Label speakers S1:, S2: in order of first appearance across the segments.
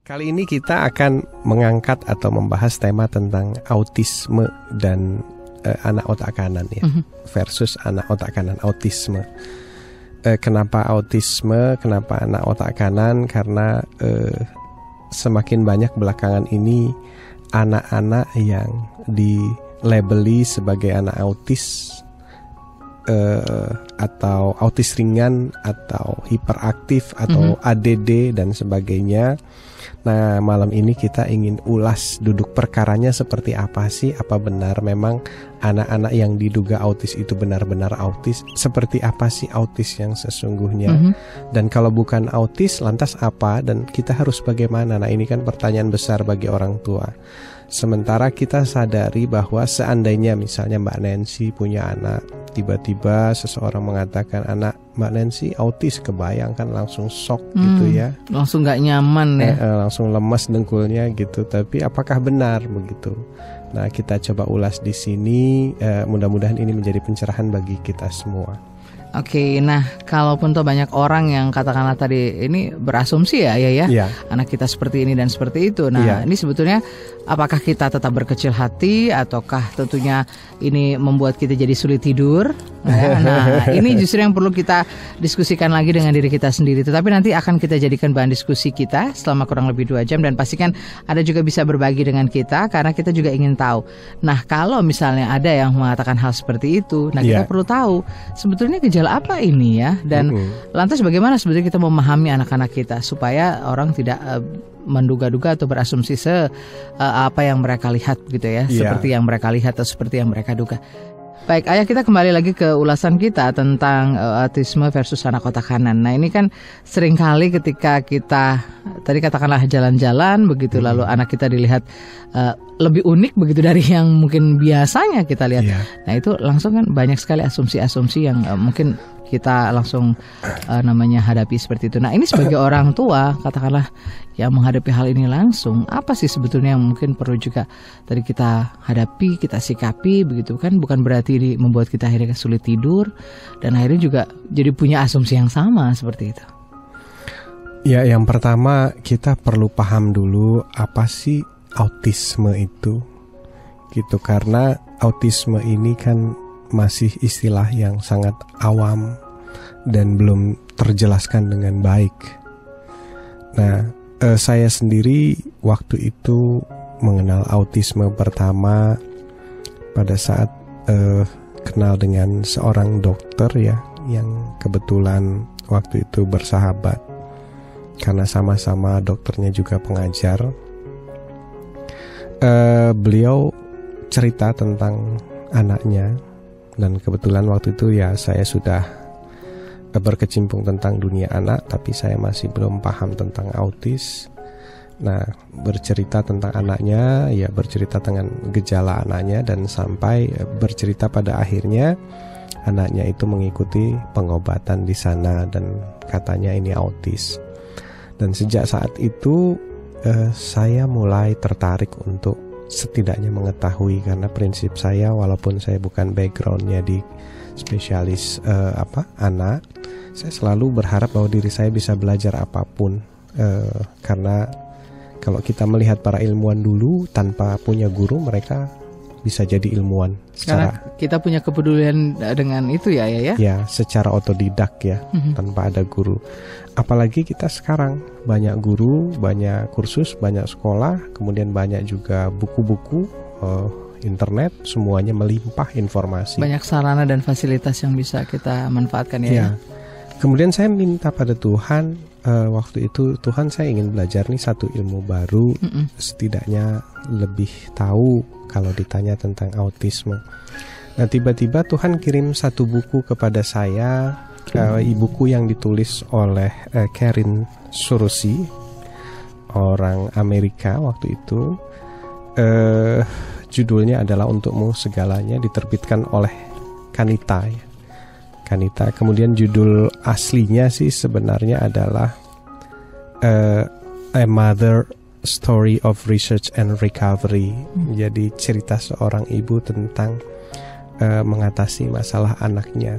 S1: Kali ini kita akan mengangkat atau membahas tema tentang autisme dan anak otak kanan ya, versus anak otak kanan, autisme. Kenapa autisme, kenapa anak otak kanan? Karena semakin banyak belakangan ini anak-anak yang dilabeli sebagai anak autis atau autis ringan atau hiperaktif atau ADD dan sebagainya. Nah, malam ini kita ingin ulas duduk perkaranya seperti apa sih? Apa benar memang anak-anak yang diduga autis itu benar-benar autis? Seperti apa sih autis yang sesungguhnya? Dan kalau bukan autis, lantas apa? Dan kita harus bagaimana? Nah, ini kan pertanyaan besar bagi orang tua. Sementara kita sadari bahwa seandainya misalnya Mbak Nancy punya anak, tiba-tiba seseorang mengatakan anak Mbak Nancy autis, kebayang kan langsung shock gitu ya.
S2: Langsung gak nyaman ya.
S1: Langsung lemas dengkulnya gitu. Tapi apakah benar begitu? Nah, kita coba ulas di sini. Mudah-mudahan ini menjadi pencerahan bagi kita semua.
S2: Oke, nah kalaupun tuh banyak orang yang katakanlah tadi ini berasumsi ya anak kita seperti ini dan seperti itu. Nah ini sebetulnya apakah kita tetap berkecil hati ataukah tentunya ini membuat kita jadi sulit tidur? Nah ini justru yang perlu kita diskusikan lagi dengan diri kita sendiri. Tetapi nanti akan kita jadikan bahan diskusi kita selama kurang lebih 2 jam. Dan pastikan ada juga bisa berbagi dengan kita karena kita juga ingin tahu. Nah kalau misalnya ada yang mengatakan hal seperti itu, nah kita perlu tahu sebetulnya gejala apa ini ya. Dan lantas bagaimana sebetulnya kita memahami anak-anak kita supaya orang tidak menduga-duga atau berasumsi apa yang mereka lihat gitu ya, seperti yang mereka lihat atau seperti yang mereka duga. Baik, Ayah, kita kembali lagi ke ulasan kita tentang autisme versus anak otak kanan. Nah ini kan seringkali ketika kita tadi katakanlah jalan-jalan begitu, lalu anak kita dilihat lebih unik begitu dari yang mungkin biasanya kita lihat. Nah itu langsung kan banyak sekali asumsi-asumsi yang mungkin kita langsung hadapi seperti itu. Nah ini sebagai orang tua katakanlah yang menghadapi hal ini langsung, apa sih sebetulnya yang mungkin perlu juga tadi kita hadapi, kita sikapi begitu kan? Bukan berarti ini membuat kita akhirnya sulit tidur dan akhirnya juga jadi punya asumsi yang sama seperti itu.
S1: Ya, yang pertama kita perlu paham dulu apa sih autisme itu gitu, karena autisme ini kan masih istilah yang sangat awam dan belum terjelaskan dengan baik. Nah, saya sendiri waktu itu mengenal autisme pertama pada saat kenal dengan seorang dokter ya, yang kebetulan waktu itu bersahabat karena sama-sama dokternya juga pengajar. Beliau cerita tentang anaknya. Dan kebetulan waktu itu ya saya sudah berkecimpung tentang dunia anak, tapi saya masih belum paham tentang autis. Nah, bercerita tentang anaknya, ya bercerita dengan gejala anaknya, dan sampai bercerita pada akhirnya anaknya itu mengikuti pengobatan di sana dan katanya ini autis. Dan sejak saat itu saya mulai tertarik untuk setidaknya mengetahui, karena prinsip saya walaupun saya bukan backgroundnya di spesialis anak, saya selalu berharap bahwa diri saya bisa belajar apapun, karena kalau kita melihat para ilmuwan dulu tanpa punya guru mereka bisa jadi ilmuwan
S2: karena kita punya kepedulian dengan itu ya.
S1: Ya, secara otodidak ya, tanpa ada guru. Apalagi kita sekarang banyak guru, banyak kursus, banyak sekolah, kemudian banyak juga buku-buku, internet, semuanya melimpah informasi.
S2: Banyak sarana dan fasilitas yang bisa kita manfaatkan ya.
S1: Kemudian saya minta pada Tuhan, waktu itu Tuhan, saya ingin belajar nih satu ilmu baru, setidaknya lebih tahu kalau ditanya tentang autisme. Nah, tiba-tiba Tuhan kirim satu buku kepada saya, buku yang ditulis oleh Karin Surusi, orang Amerika waktu itu. Judulnya adalah Untukmu Segalanya, diterbitkan oleh Kanita ya. Kanita. Kemudian judul aslinya sih sebenarnya adalah A Mother Story of Research and Recovery. Jadi cerita seorang ibu tentang mengatasi masalah anaknya.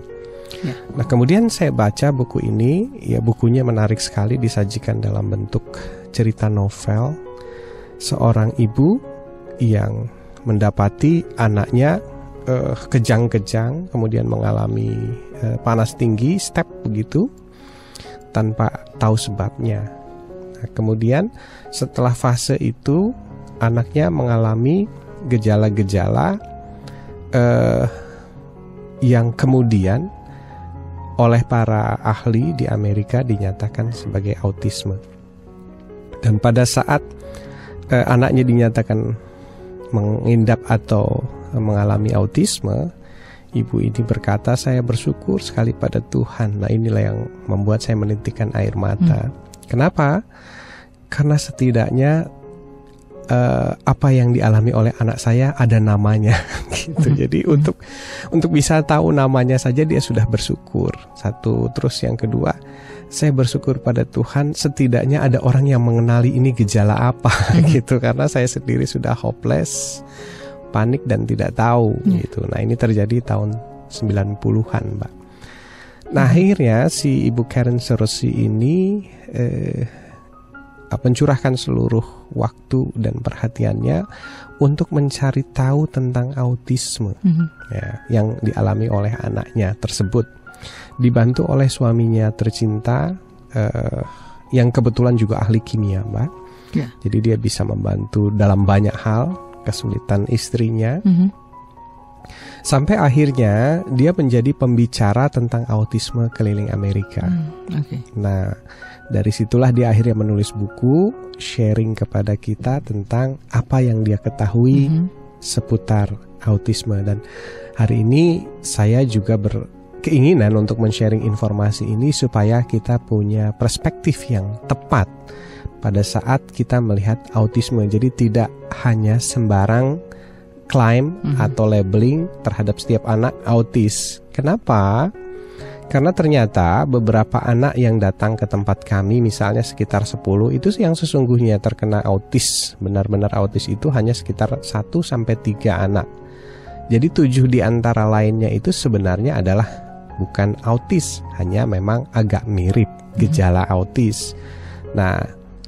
S1: Ya. Nah, kemudian saya baca buku ini, ya bukunya menarik sekali, disajikan dalam bentuk cerita novel. Seorang ibu yang mendapati anaknya kejang-kejang, kemudian mengalami panas tinggi, step begitu, tanpa tahu sebabnya. Nah, kemudian setelah fase itu, anaknya mengalami gejala-gejala yang kemudian oleh para ahli di Amerika dinyatakan sebagai autisme. Dan pada saat anaknya dinyatakan mengidap atau mengalami autisme, ibu ini berkata, saya bersyukur sekali pada Tuhan. Nah, inilah yang membuat saya menitikkan air mata. Kenapa? Karena setidaknya apa yang dialami oleh anak saya ada namanya gitu. Jadi untuk bisa tahu namanya saja dia sudah bersyukur. Satu, terus yang kedua, saya bersyukur pada Tuhan setidaknya ada orang yang mengenali ini gejala apa gitu, karena saya sendiri sudah hopeless, panik dan tidak tahu gitu. Nah, ini terjadi tahun 90-an, Mbak. Nah, akhirnya si Ibu Karen Serosi ini mencurahkan seluruh waktu dan perhatiannya untuk mencari tahu tentang autisme ya, yang dialami oleh anaknya tersebut. Dibantu oleh suaminya tercinta yang kebetulan juga ahli kimia, Mbak. Yeah. Jadi dia bisa membantu dalam banyak hal kesulitan istrinya. Sampai akhirnya dia menjadi pembicara tentang autisme keliling Amerika. Nah, dari situlah dia akhirnya menulis buku, sharing kepada kita tentang apa yang dia ketahui seputar autisme. Dan hari ini saya juga berkeinginan untuk men-sharing informasi ini supaya kita punya perspektif yang tepat pada saat kita melihat autisme. Jadi tidak hanya sembarang klaim atau labeling terhadap setiap anak autis. Kenapa? Karena ternyata beberapa anak yang datang ke tempat kami, misalnya sekitar 10, itu yang sesungguhnya terkena autis, benar-benar autis itu hanya sekitar 1-3 anak. Jadi 7 di antara lainnya itu sebenarnya adalah bukan autis, hanya memang agak mirip gejala autis. Nah,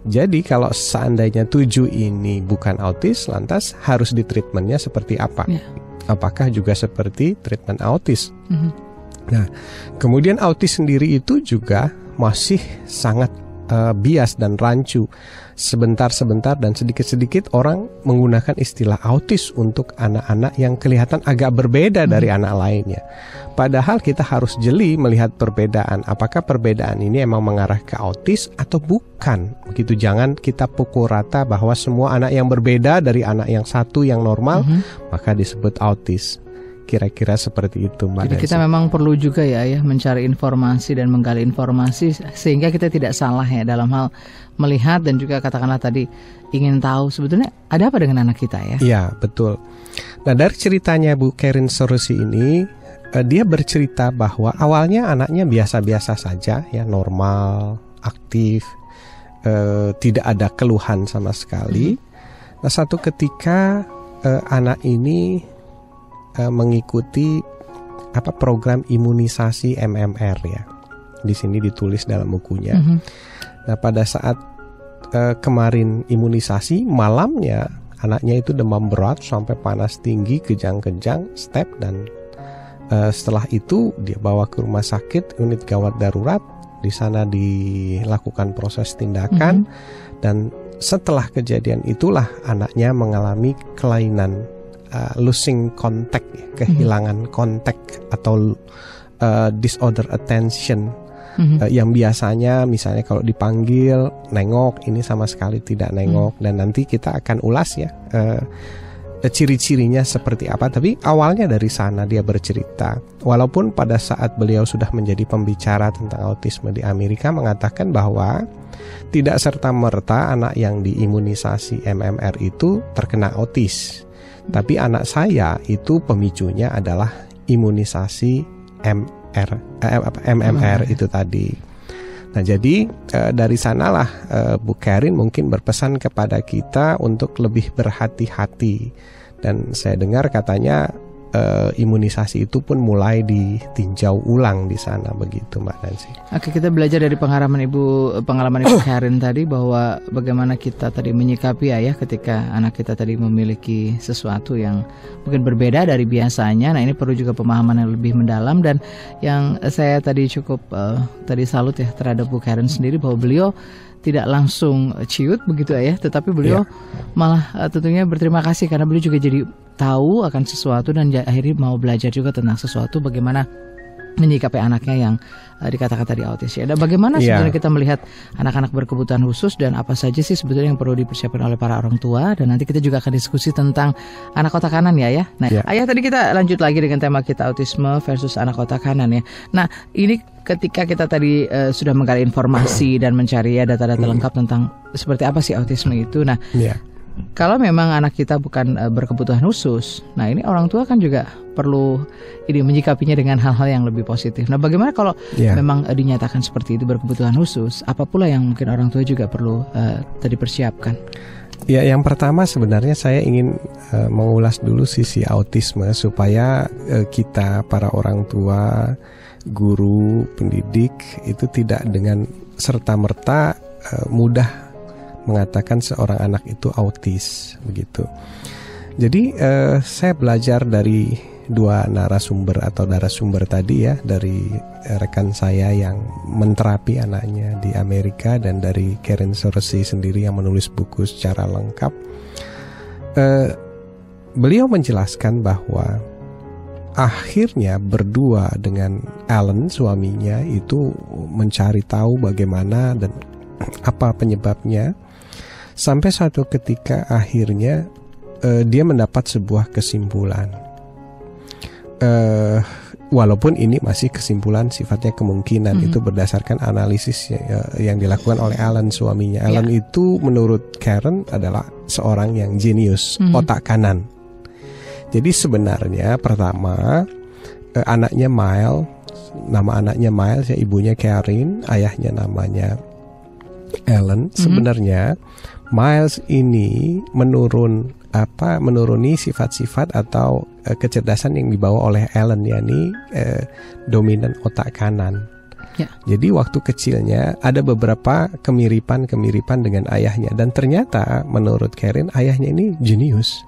S1: jadi kalau seandainya 7 ini bukan autis, lantas harus ditreatmentnya seperti apa? Apakah juga seperti treatment autis? Nah, kemudian autis sendiri itu juga masih sangat bias dan rancu. Sebentar-sebentar dan sedikit-sedikit orang menggunakan istilah autis untuk anak-anak yang kelihatan agak berbeda dari anak lainnya. Padahal kita harus jeli melihat perbedaan. Apakah perbedaan ini emang mengarah ke autis atau bukan? Begitu, jangan kita pukul rata bahwa semua anak yang berbeda dari anak yang satu yang normal maka disebut autis. Kira-kira seperti itu, Mbak.
S2: Jadi kita memang perlu juga ya mencari informasi dan menggali informasi sehingga kita tidak salah ya dalam hal melihat dan juga katakanlah tadi ingin tahu sebetulnya ada apa dengan anak kita ya.
S1: Iya, betul. Nah, dari ceritanya Bu Karen Serosi ini, dia bercerita bahwa awalnya anaknya biasa-biasa saja ya, normal, aktif, tidak ada keluhan sama sekali. Nah, satu ketika anak ini mengikuti program imunisasi MMR ya. Di sini ditulis dalam bukunya. Nah, pada saat kemarin imunisasi, malamnya anaknya itu demam berat sampai panas tinggi, kejang-kejang, step, dan setelah itu dia bawa ke rumah sakit unit gawat darurat. Di sana dilakukan proses tindakan dan setelah kejadian itulah anaknya mengalami kelainan losing contact, kehilangan kontak atau disorder attention, yang biasanya misalnya kalau dipanggil nengok, ini sama sekali tidak nengok. Dan nanti kita akan ulas ya ciri-cirinya seperti apa. Tapi awalnya dari sana dia bercerita. Walaupun pada saat beliau sudah menjadi pembicara tentang autisme di Amerika mengatakan bahwa tidak serta-merta anak yang diimunisasi MMR itu terkena autis. Tapi anak saya itu pemicunya adalah imunisasi MMR itu tadi. Nah, jadi dari sanalah Bu Karen mungkin berpesan kepada kita untuk lebih berhati-hati. Dan saya dengar katanya imunisasi itu pun mulai ditinjau ulang di sana, begitu Mbak Nancy.
S2: Oke, kita belajar dari pengalaman Ibu Karen tadi bahwa bagaimana kita tadi menyikapi ayah ketika anak kita tadi memiliki sesuatu yang mungkin berbeda dari biasanya. Nah, ini perlu juga pemahaman yang lebih mendalam, dan yang saya tadi cukup tadi salut ya terhadap Bu Karen sendiri bahwa beliau tidak langsung ciut begitu ya, tetapi beliau malah tentunya berterima kasih karena beliau juga jadi tahu akan sesuatu dan akhirnya mau belajar juga tentang sesuatu, bagaimana menyikapi anaknya yang dikatakan tadi autis ya. Dan bagaimana sebenarnya kita melihat anak-anak berkebutuhan khusus dan apa saja sih sebetulnya yang perlu dipersiapkan oleh para orang tua, dan nanti kita juga akan diskusi tentang anak otak kanan ya. Nah, ayah tadi kita lanjut lagi dengan tema kita autisme versus anak otak kanan ya. Nah, ini ketika kita tadi sudah menggali informasi dan mencari data-data lengkap tentang seperti apa sih autisme itu. Nah, kalau memang anak kita bukan berkebutuhan khusus, nah ini orang tua kan juga perlu ini menyikapinya dengan hal-hal yang lebih positif. Nah, bagaimana kalau memang dinyatakan seperti itu berkebutuhan khusus, apa pula yang mungkin orang tua juga perlu tadi persiapkan?
S1: Ya, yang pertama sebenarnya saya ingin mengulas dulu sisi autisme supaya kita para orang tua, guru, pendidik itu tidak dengan serta-merta mudah mengatakan seorang anak itu autis begitu. Jadi saya belajar dari dua narasumber tadi ya, dari rekan saya yang menterapi anaknya di Amerika dan dari Karen Sorosey sendiri yang menulis buku secara lengkap. Beliau menjelaskan bahwa akhirnya berdua dengan Alan suaminya itu mencari tahu bagaimana dan apa penyebabnya. Sampai suatu ketika akhirnya dia mendapat sebuah kesimpulan. Walaupun ini masih kesimpulan sifatnya kemungkinan, itu berdasarkan analisis yang dilakukan oleh Alan suaminya. Alan itu menurut Karen adalah seorang yang jenius, otak kanan. Jadi sebenarnya pertama anaknya Miles, nama anaknya Miles ya, ibunya Karen, ayahnya namanya Alan. Sebenarnya Miles ini menuruni sifat-sifat atau kecerdasan yang dibawa oleh Alan, yakni dominan otak kanan. Jadi waktu kecilnya ada beberapa kemiripan dengan ayahnya, dan ternyata menurut Karen ayahnya ini jenius.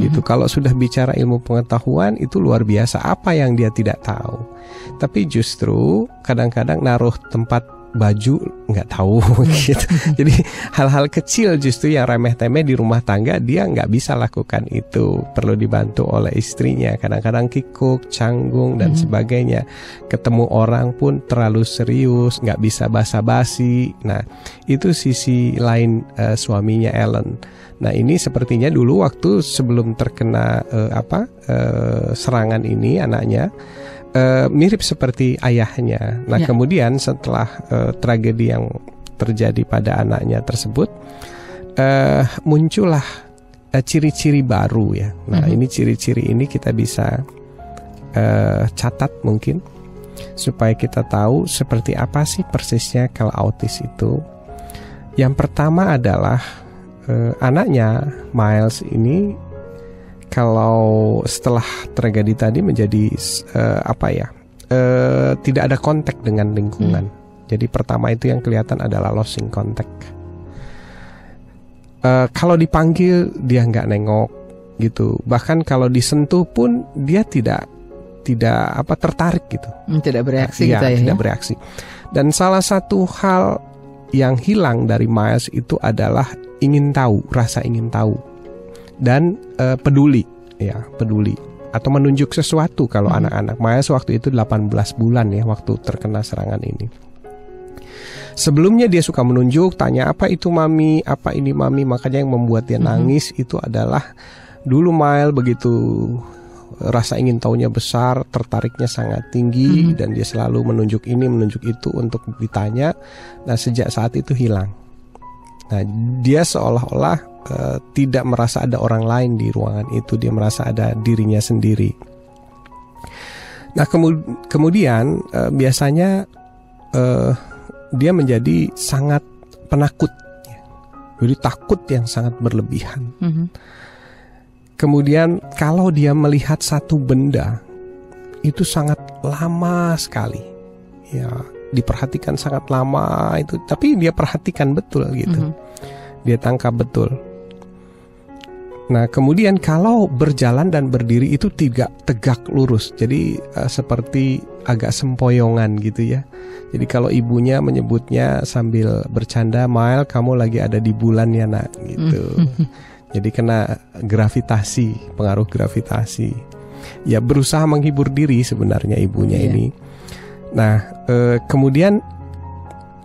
S1: Gitu. Kalau sudah bicara ilmu pengetahuan itu luar biasa, apa yang dia tidak tahu. Tapi justru kadang-kadang naruh tempat baju nggak tahu gitu. Jadi hal-hal kecil justru yang remeh-temeh di rumah tangga dia nggak bisa lakukan itu, perlu dibantu oleh istrinya. Kadang-kadang kikuk, canggung dan sebagainya. Ketemu orang pun terlalu serius, nggak bisa basa-basi. Nah, itu sisi lain suaminya Alan. Nah, ini sepertinya dulu waktu sebelum terkena serangan ini anaknya mirip seperti ayahnya. Nah, kemudian setelah tragedi yang terjadi pada anaknya tersebut, muncullah ciri-ciri baru ya. Nah, ini ciri-ciri ini kita bisa catat mungkin supaya kita tahu seperti apa sih persisnya kalau autis itu. Yang pertama adalah anaknya Miles ini kalau setelah tragedi tadi menjadi tidak ada kontak dengan lingkungan. Jadi pertama itu yang kelihatan adalah losing contact. Kalau dipanggil dia nggak nengok gitu. Bahkan kalau disentuh pun dia tidak tertarik gitu.
S2: Tidak bereaksi gitu ya.
S1: Tidak bereaksi. Dan salah satu hal yang hilang dari Miles itu adalah rasa ingin tahu. Dan peduli atau menunjuk sesuatu. Kalau anak-anak Miles waktu itu 18 bulan ya waktu terkena serangan ini. Sebelumnya dia suka menunjuk, tanya apa itu mami, apa ini mami. Makanya yang membuat dia nangis itu adalah dulu Miles begitu rasa ingin tahunya besar, tertariknya sangat tinggi, dan dia selalu menunjuk ini menunjuk itu untuk ditanya. Nah, sejak saat itu hilang. Nah, dia seolah-olah tidak merasa ada orang lain di ruangan itu, dia merasa ada dirinya sendiri. Nah, kemudian biasanya dia menjadi sangat penakut, jadi takut yang sangat berlebihan. Kemudian kalau dia melihat satu benda itu sangat lama sekali, ya diperhatikan sangat lama itu, tapi dia perhatikan betul gitu, dia tangkap betul. Nah kemudian kalau berjalan dan berdiri itu tidak tegak lurus, jadi seperti agak sempoyongan gitu ya. Jadi kalau ibunya menyebutnya sambil bercanda, Mael kamu lagi ada di bulan ya nak gitu. Jadi kena gravitasi, pengaruh gravitasi. Ya berusaha menghibur diri sebenarnya ibunya ini. Nah kemudian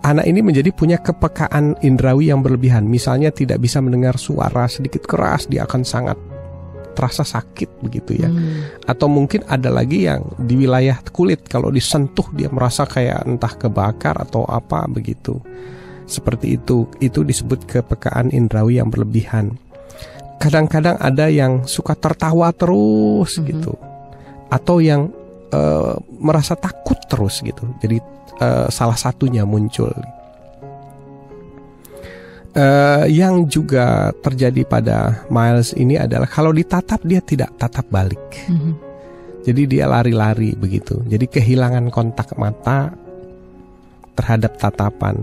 S1: anak ini menjadi punya kepekaan indrawi yang berlebihan. Misalnya tidak bisa mendengar suara sedikit keras, dia akan sangat terasa sakit begitu ya. Atau mungkin ada lagi yang di wilayah kulit, kalau disentuh dia merasa kayak entah kebakar atau apa begitu. Seperti itu disebut kepekaan indrawi yang berlebihan. Kadang-kadang ada yang suka tertawa terus gitu, atau yang merasa takut terus gitu. Jadi salah satunya muncul. Yang juga terjadi pada Miles ini adalah kalau ditatap dia tidak tatap balik. Jadi dia lari-lari begitu. Jadi kehilangan kontak mata terhadap tatapan.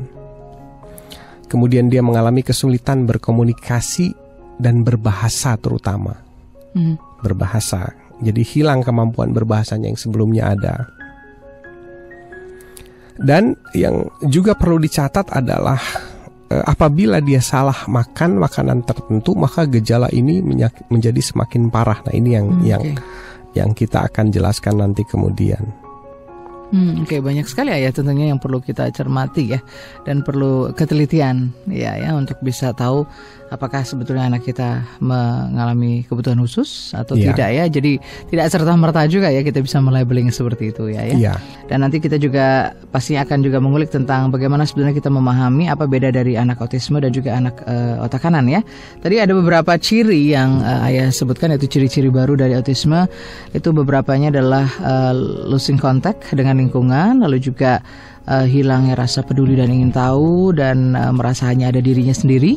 S1: Kemudian dia mengalami kesulitan berkomunikasi dan berbahasa terutama. Berbahasa. Jadi hilang kemampuan berbahasanya yang sebelumnya ada. Dan yang juga perlu dicatat adalah apabila dia salah makan makanan tertentu, maka gejala ini menjadi semakin parah. Nah ini yang kita akan jelaskan nanti kemudian.
S2: Oke, banyak sekali ya tentunya yang perlu kita cermati ya, dan perlu ketelitian ya untuk bisa tahu apakah sebetulnya anak kita mengalami kebutuhan khusus atau tidak ya. Jadi tidak serta-merta juga ya kita bisa melabeling seperti itu ya. Dan nanti kita juga pasti akan juga mengulik tentang bagaimana sebenarnya kita memahami apa beda dari anak autisme dan juga anak otak kanan ya. Tadi ada beberapa ciri yang ayah sebutkan, itu ciri-ciri baru dari autisme. Itu beberapanya adalah losing contact dengan lingkungan, lalu juga hilangnya rasa peduli dan ingin tahu, dan merasa hanya ada dirinya sendiri,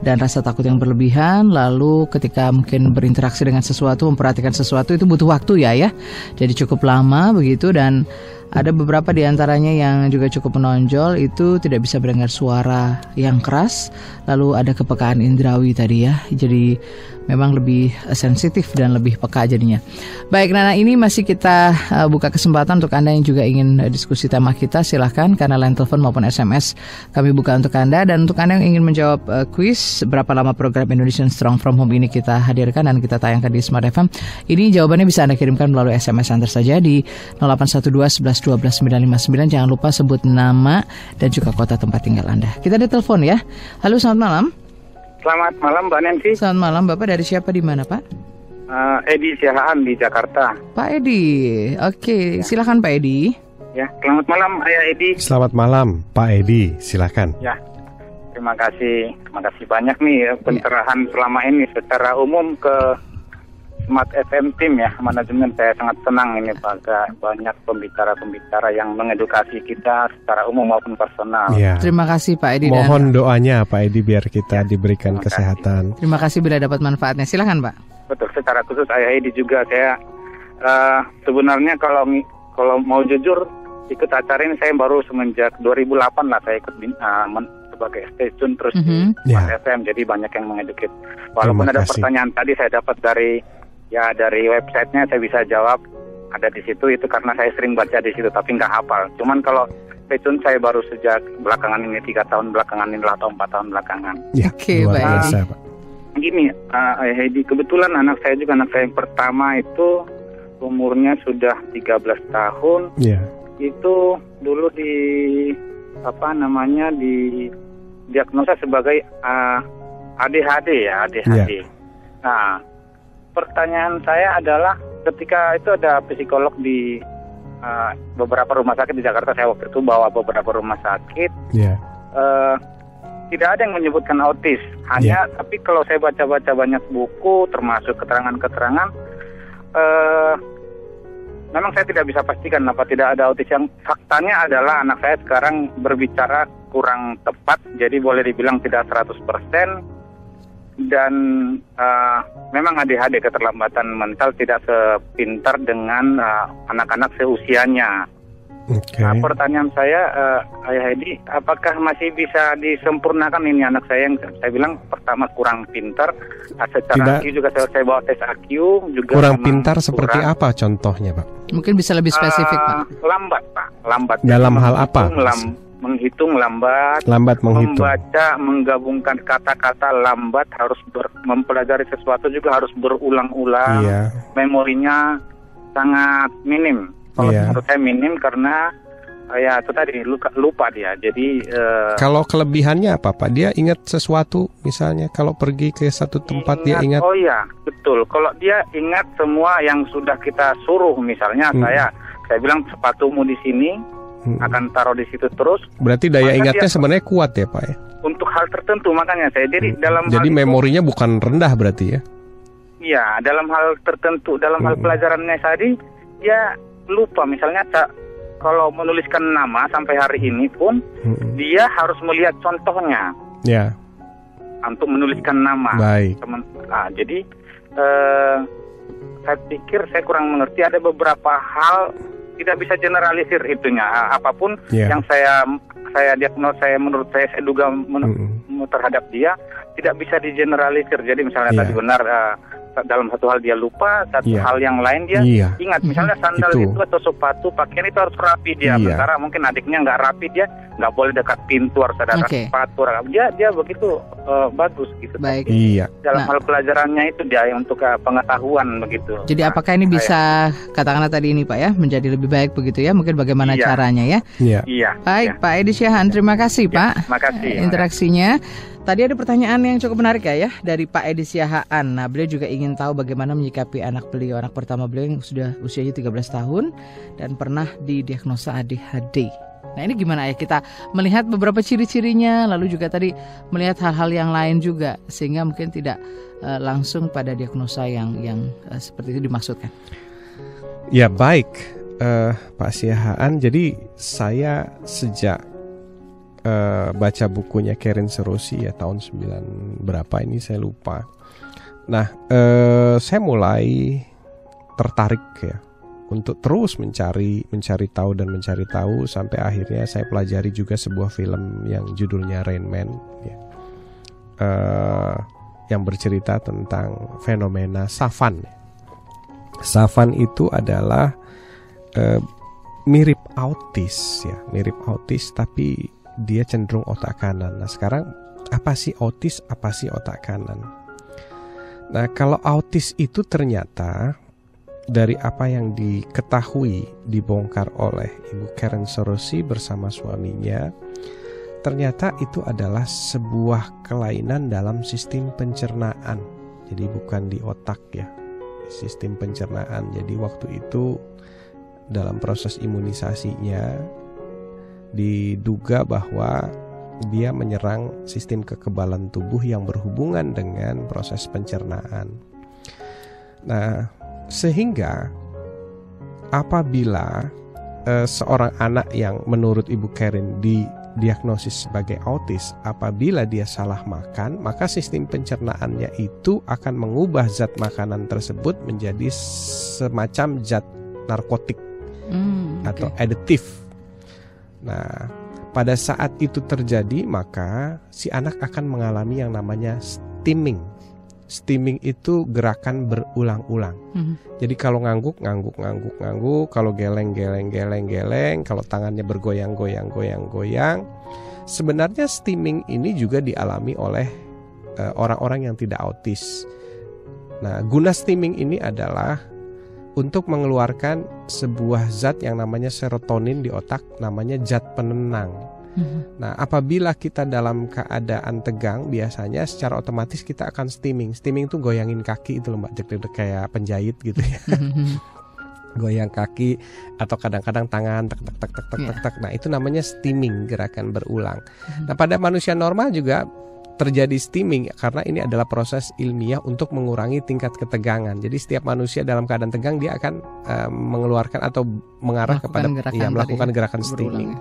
S2: dan rasa takut yang berlebihan. Lalu ketika mungkin berinteraksi dengan sesuatu, memperhatikan sesuatu, itu butuh waktu ya. Jadi cukup lama begitu. Dan ada beberapa di antaranya yang juga cukup menonjol, itu tidak bisa mendengar suara yang keras. Lalu ada kepekaan indrawi tadi ya. Jadi memang lebih sensitif dan lebih peka jadinya. Baik Nana, ini masih kita buka kesempatan untuk Anda yang juga ingin diskusi tema kita. Silahkan, karena line telepon maupun SMS kami buka untuk Anda. Dan untuk Anda yang ingin menjawab kuis berapa lama program Indonesian Strong From Home ini kita hadirkan dan kita tayangkan di Smart FM, ini jawabannya bisa Anda kirimkan melalui SMS antar saja di 0812 11 12 959. Jangan lupa sebut nama dan juga kota tempat tinggal Anda. Kita ada telepon ya. Halo, selamat malam.
S3: Selamat malam Mbak Nancy.
S2: Selamat malam, Bapak dari siapa, di mana Pak?
S3: Edi Siahaan di Jakarta.
S2: Pak Edi, oke, silakan Pak Edi.
S3: Ya, selamat malam Ayah Edi.
S1: Selamat malam Pak Edi, silakan.
S3: Ya, terima kasih banyak nih pencerahan selama ini secara umum ke Smart FM Team ya, manajemen. Saya sangat senang ini Pak, banyak pembicara-pembicara yang mengedukasi kita secara umum maupun personal.
S1: Ya.
S2: Terima kasih Pak Edi.
S1: Mohon doanya Pak Edi biar kita diberikan kesehatan.
S2: Terima kasih bila dapat manfaatnya. Silakan Pak.
S3: Betul, secara khusus Ayah Edi juga saya sebenarnya kalau mau jujur ikut acara ini saya baru semenjak 2008 lah saya ikut sebagai stasiun terus Smart FM, jadi banyak yang mengedukasi. Walaupun ada pertanyaan tadi saya dapat dari websitenya, saya bisa jawab ada di situ, itu karena saya sering baca di situ tapi nggak hafal. Cuman kalau stasiun saya baru sejak belakangan ini, 3 tahun belakangan ini atau 4 tahun belakangan.
S1: Ya, luar biasa Pak.
S3: Gini, Heidi, kebetulan anak saya yang pertama itu umurnya sudah 13 tahun. Itu dulu didiagnosa sebagai ADHD ya, ADHD. Nah, pertanyaan saya adalah ketika itu ada psikolog di beberapa rumah sakit di Jakarta, saya waktu itu bawa beberapa rumah sakit. Tidak ada yang menyebutkan autis, hanya tapi kalau saya baca-baca banyak buku termasuk keterangan-keterangan, memang saya tidak bisa pastikan apa tidak ada autis. Yang faktanya adalah anak saya sekarang berbicara kurang tepat, jadi boleh dibilang tidak 100%. dan memang ADHD, keterlambatan mental, tidak sepintar dengan anak-anak seusianya.
S1: Okay.
S3: Nah, pertanyaan saya, Ayah Edi, apakah masih bisa disempurnakan ini anak saya yang saya bilang pertama kurang pintar, secara IQ juga saya bawa tes IQ juga
S1: kurang pintar seperti apa contohnya, Pak?
S2: Mungkin bisa lebih spesifik, Pak.
S3: Lambat, Pak. Lambat.
S1: Dalam hal apa?
S3: Menghitung lambat.
S1: Lambat menghitung.
S3: Membaca, menggabungkan kata-kata lambat, harus mempelajari sesuatu juga harus berulang-ulang.
S1: Iya.
S3: Memorinya sangat minim. Kalau menurut saya minim karena ya itu tadi lupa dia. Jadi
S1: kalau kelebihannya apa, Pak? Dia ingat sesuatu, misalnya kalau pergi ke satu tempat dia ingat.
S3: Oh iya, betul. Kalau dia ingat semua yang sudah kita suruh, misalnya saya bilang sepatumu di sini, akan taruh di situ terus.
S1: Berarti daya ingatnya sebenarnya kuat ya, Pak ya?
S3: Untuk hal tertentu, makanya saya
S1: jadi memorinya bukan rendah berarti ya?
S3: Iya, dalam hal tertentu, dalam hal pelajarannya tadi dia lupa. Misalnya kalau menuliskan nama sampai hari ini pun dia harus melihat contohnya.
S1: Ya.
S3: Untuk menuliskan nama.
S1: Baik.
S3: Jadi saya pikir saya kurang mengerti, ada beberapa hal tidak bisa generalisir itunya. Apapun yang saya menurut saya duga terhadap dia tidak bisa digeneralisir. Jadi misalnya tadi benar dalam satu hal dia lupa, satu hal yang lain dia ingat. Misalnya sandal itu atau sepatu, pakaian itu harus rapi dia. Sementara mungkin adiknya nggak rapi, dia nggak boleh dekat pintu, harus ada sepatu. Dia begitu bagus gitu.
S2: Baik.
S3: Dalam hal pelajarannya itu dia untuk pengetahuan begitu.
S2: Jadi apakah ini bisa katakanlah tadi ini, Pak ya, menjadi lebih baik begitu ya? Mungkin bagaimana caranya ya?
S1: Iya.
S2: Baik, Pak Edi Syahan, terima kasih Pak.
S3: Terima kasih.
S2: Interaksinya. Tadi ada pertanyaan yang cukup menarik ya dari Pak Edi Syahaan. Nah, beliau juga ingin tahu bagaimana menyikapi anak beliau, anak pertama beliau yang sudah usianya 13 tahun dan pernah didiagnosa ADHD. Nah, ini gimana ya kita melihat beberapa ciri-cirinya, lalu juga tadi melihat hal-hal yang lain juga, sehingga mungkin tidak langsung pada diagnosa yang seperti itu dimaksudkan.
S1: Ya baik, Pak Syahaan. Jadi saya sejak baca bukunya Karen Serosi ya tahun 9 berapa ini saya lupa. Nah, saya mulai tertarik ya untuk terus mencari tahu sampai akhirnya saya pelajari juga sebuah film yang judulnya Rain Man ya. Yang bercerita tentang fenomena Savan. Savan itu adalah mirip autis tapi dia cenderung otak kanan. Nah sekarang apa sih autis, apa sih otak kanan? Nah kalau autis itu ternyata dari apa yang diketahui, dibongkar oleh Ibu Karen Serosi bersama suaminya, ternyata itu adalah sebuah kelainan dalam sistem pencernaan. Jadi bukan di otak ya, sistem pencernaan. Jadi waktu itu dalam proses imunisasinya diduga bahwa dia menyerang sistem kekebalan tubuh yang berhubungan dengan proses pencernaan. Nah, sehingga apabila seorang anak yang menurut Ibu Karen didiagnosis sebagai autis, apabila dia salah makan, maka sistem pencernaannya itu akan mengubah zat makanan tersebut menjadi semacam zat narkotik atau aditif. Nah, pada saat itu terjadi, maka si anak akan mengalami yang namanya stimming. Stimming itu gerakan berulang-ulang. Jadi kalau ngangguk, kalau geleng, kalau tangannya bergoyang. Sebenarnya stimming ini juga dialami oleh orang-orang yang tidak autis. Nah, guna stimming ini adalah untuk mengeluarkan sebuah zat yang namanya serotonin di otak, namanya zat penenang. Nah, apabila kita dalam keadaan tegang, biasanya secara otomatis kita akan stimming. Stimming itu goyangin kaki itu loh Mbak, deg-deg kayak penjahit gitu ya. Goyang kaki atau kadang-kadang tangan tak. Nah, itu namanya stimming, gerakan berulang. Nah, pada manusia normal juga terjadi stimming karena ini adalah proses ilmiah untuk mengurangi tingkat ketegangan. Jadi setiap manusia dalam keadaan tegang dia akan mengeluarkan atau mengarah kepada melakukan gerakan stimming.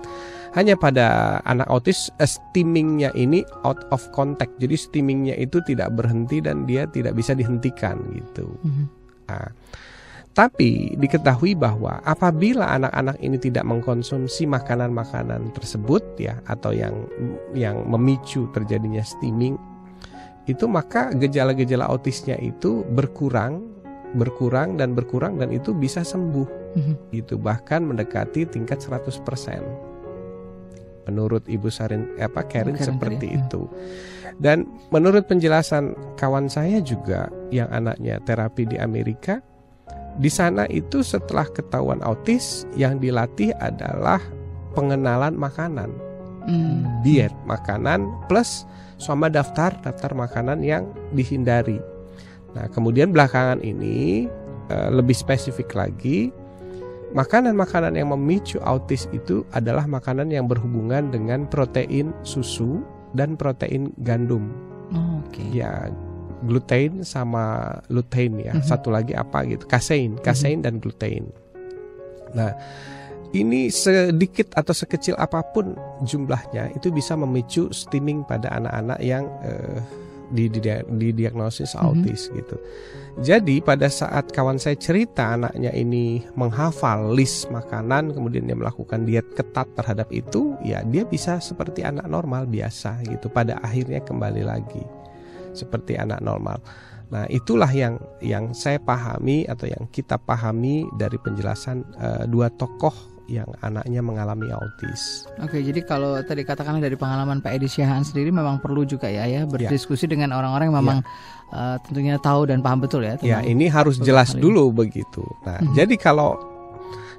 S1: Hanya pada anak autis stimmingnya ini out of contact. Jadi stimmingnya itu tidak berhenti dan dia tidak bisa dihentikan gitu. Nah, tapi diketahui bahwa apabila anak-anak ini tidak mengkonsumsi makanan-makanan tersebut ya, atau yang memicu terjadinya stimming itu, maka gejala-gejala autisnya itu berkurang dan itu bisa sembuh. Itu bahkan mendekati tingkat 100%. Menurut Ibu Karen seperti itu. Dan menurut penjelasan kawan saya juga yang anaknya terapi di Amerika, di sana itu setelah ketahuan autis yang dilatih adalah pengenalan makanan, diet makanan plus sama daftar makanan yang dihindari. Nah kemudian belakangan ini lebih spesifik lagi, makanan-makanan yang memicu autis itu adalah makanan yang berhubungan dengan protein susu dan protein gandum. Ya, gluten sama lutein ya. Satu lagi apa gitu, kasein dan gluten. Nah, ini sedikit atau sekecil apapun jumlahnya itu bisa memicu stimming pada anak-anak yang didiagnosis autis gitu. Jadi pada saat kawan saya cerita anaknya ini menghafal list makanan, kemudian dia melakukan diet ketat terhadap itu, ya dia bisa seperti anak normal biasa gitu. Pada akhirnya kembali lagi seperti anak normal. Nah itulah yang saya pahami atau yang kita pahami dari penjelasan dua tokoh yang anaknya mengalami autis.
S2: Oke, jadi kalau tadi katakan dari pengalaman Pak Edi Syahaan sendiri memang perlu juga ya berdiskusi dengan orang-orang yang memang tentunya tahu dan paham betul ya.
S1: Ya ini harus jelas dulu begitu. Nah jadi kalau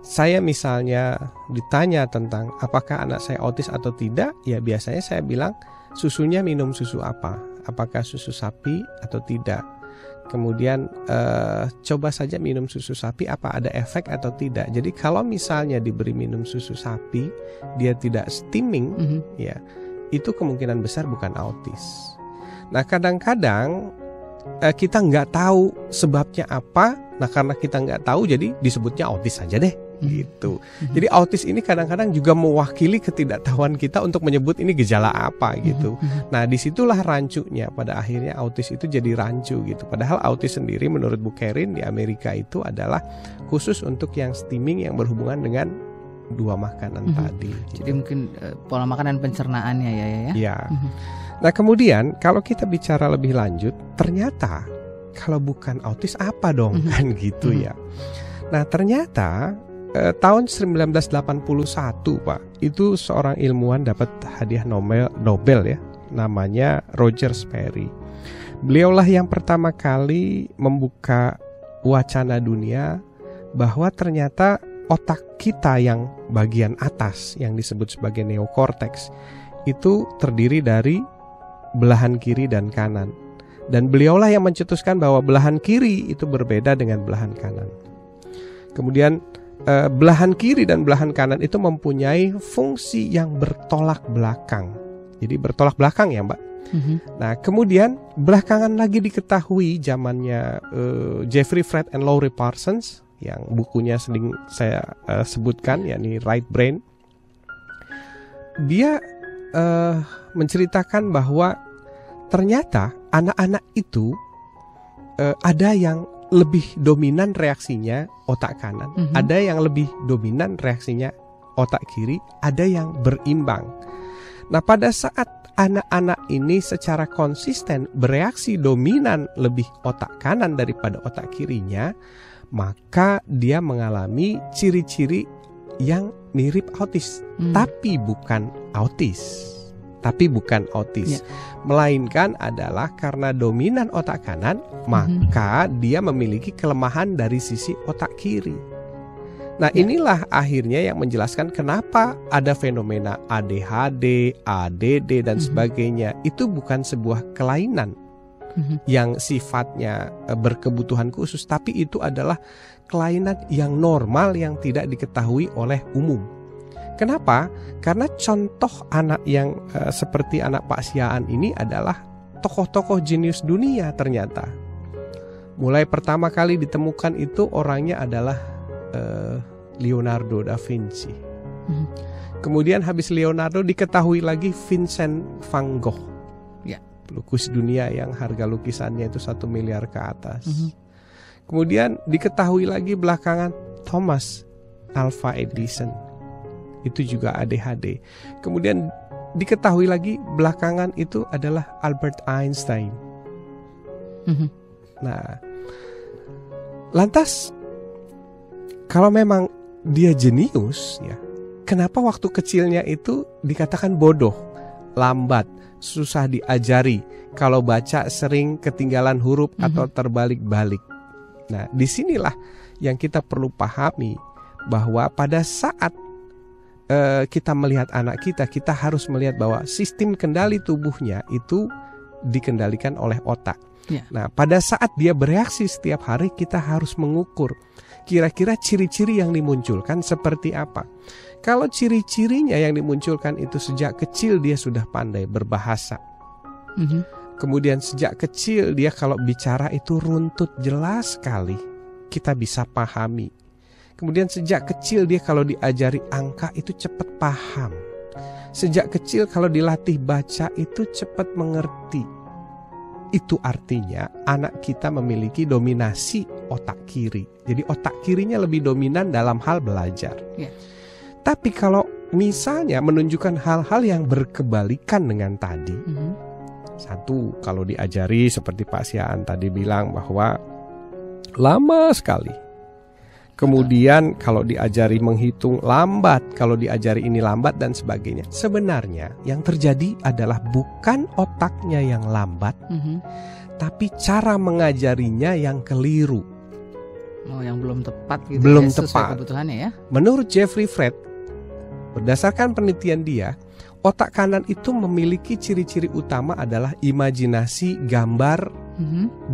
S1: saya misalnya ditanya tentang apakah anak saya autis atau tidak, ya biasanya saya bilang susunya minum susu apa? Apakah susu sapi atau tidak? Kemudian coba saja minum susu sapi, apa ada efek atau tidak. Jadi kalau misalnya diberi minum susu sapi, dia tidak stimming, ya itu kemungkinan besar bukan autis. Nah kadang-kadang kita nggak tahu sebabnya apa. Nah karena kita nggak tahu, jadi disebutnya autis saja deh. Gitu. Jadi autis ini kadang-kadang juga mewakili ketidaktahuan kita untuk menyebut ini gejala apa gitu. Nah disitulah rancunya, pada akhirnya autis itu jadi rancu gitu. Padahal autis sendiri menurut Bu Karen di Amerika itu adalah khusus untuk yang stimming yang berhubungan dengan dua makanan tadi.
S2: Jadi mungkin pola makan dan pencernaannya ya.
S1: Ya. Nah kemudian kalau kita bicara lebih lanjut, ternyata kalau bukan autis apa dong kan gitu ya. Nah ternyata tahun 1981 Pak, itu seorang ilmuwan dapat hadiah Nobel ya, namanya Roger Sperry. Beliaulah yang pertama kali membuka wacana dunia bahwa ternyata otak kita yang bagian atas yang disebut sebagai neokorteks itu terdiri dari belahan kiri dan kanan. Dan beliaulah yang mencetuskan bahwa belahan kiri itu berbeda dengan belahan kanan. Kemudian belahan kiri dan belahan kanan itu mempunyai fungsi yang bertolak belakang. Jadi bertolak belakang ya Mbak. Nah kemudian belakangan lagi diketahui zamannya Jeffrey Fred and Laurie Parsons, yang bukunya sering saya sebutkan, yakni Right Brain. Dia menceritakan bahwa ternyata anak-anak itu ada yang lebih dominan reaksinya otak kanan, ada yang lebih dominan reaksinya otak kiri, ada yang berimbang. Nah pada saat anak-anak ini secara konsisten bereaksi dominan lebih otak kanan daripada otak kirinya, maka dia mengalami ciri-ciri yang mirip autis, tapi bukan autis. Melainkan adalah karena dominan otak kanan, maka dia memiliki kelemahan dari sisi otak kiri. Nah inilah akhirnya yang menjelaskan kenapa ada fenomena ADHD, ADD dan sebagainya. Itu bukan sebuah kelainan yang sifatnya berkebutuhan khusus, tapi itu adalah kelainan yang normal yang tidak diketahui oleh umum. Kenapa? Karena contoh anak yang seperti anak Pak Siaan ini adalah tokoh-tokoh jenius dunia ternyata. Mulai pertama kali ditemukan itu orangnya adalah Leonardo da Vinci. Kemudian habis Leonardo diketahui lagi Vincent van Gogh, pelukis dunia yang harga lukisannya itu 1 miliar ke atas. Kemudian diketahui lagi belakangan Thomas Alva Edison, itu juga ADHD. Kemudian diketahui lagi belakangan itu adalah Albert Einstein. Nah, lantas kalau memang dia jenius ya, kenapa waktu kecilnya itu dikatakan bodoh, lambat, susah diajari, kalau baca sering ketinggalan huruf atau terbalik-balik. Nah, disinilah yang kita perlu pahami, bahwa pada saat kita melihat anak kita, kita harus melihat bahwa sistem kendali tubuhnya itu dikendalikan oleh otak. Nah, pada saat dia bereaksi setiap hari, kita harus mengukur kira-kira ciri-ciri yang dimunculkan seperti apa. Kalau ciri-cirinya yang dimunculkan itu sejak kecil dia sudah pandai berbahasa. Kemudian sejak kecil dia kalau bicara itu runtut jelas sekali, kita bisa pahami. Kemudian sejak kecil dia kalau diajari angka itu cepat paham. Sejak kecil kalau dilatih baca itu cepat mengerti. Itu artinya anak kita memiliki dominasi otak kiri. Jadi otak kirinya lebih dominan dalam hal belajar. Tapi kalau misalnya menunjukkan hal-hal yang berkebalikan dengan tadi, satu, kalau diajari seperti Pak Siaan tadi bilang bahwa lama sekali. Kemudian kalau diajari menghitung lambat, kalau diajari ini lambat dan sebagainya. Sebenarnya yang terjadi adalah bukan otaknya yang lambat, tapi cara mengajarinya yang keliru.
S2: Oh, yang belum tepat gitu.
S1: Belum
S2: ya, sesuai
S1: tepat.
S2: Kebutuhannya ya.
S1: Menurut Jeffrey Fred, berdasarkan penelitian dia, otak kanan itu memiliki ciri-ciri utama adalah imajinasi gambar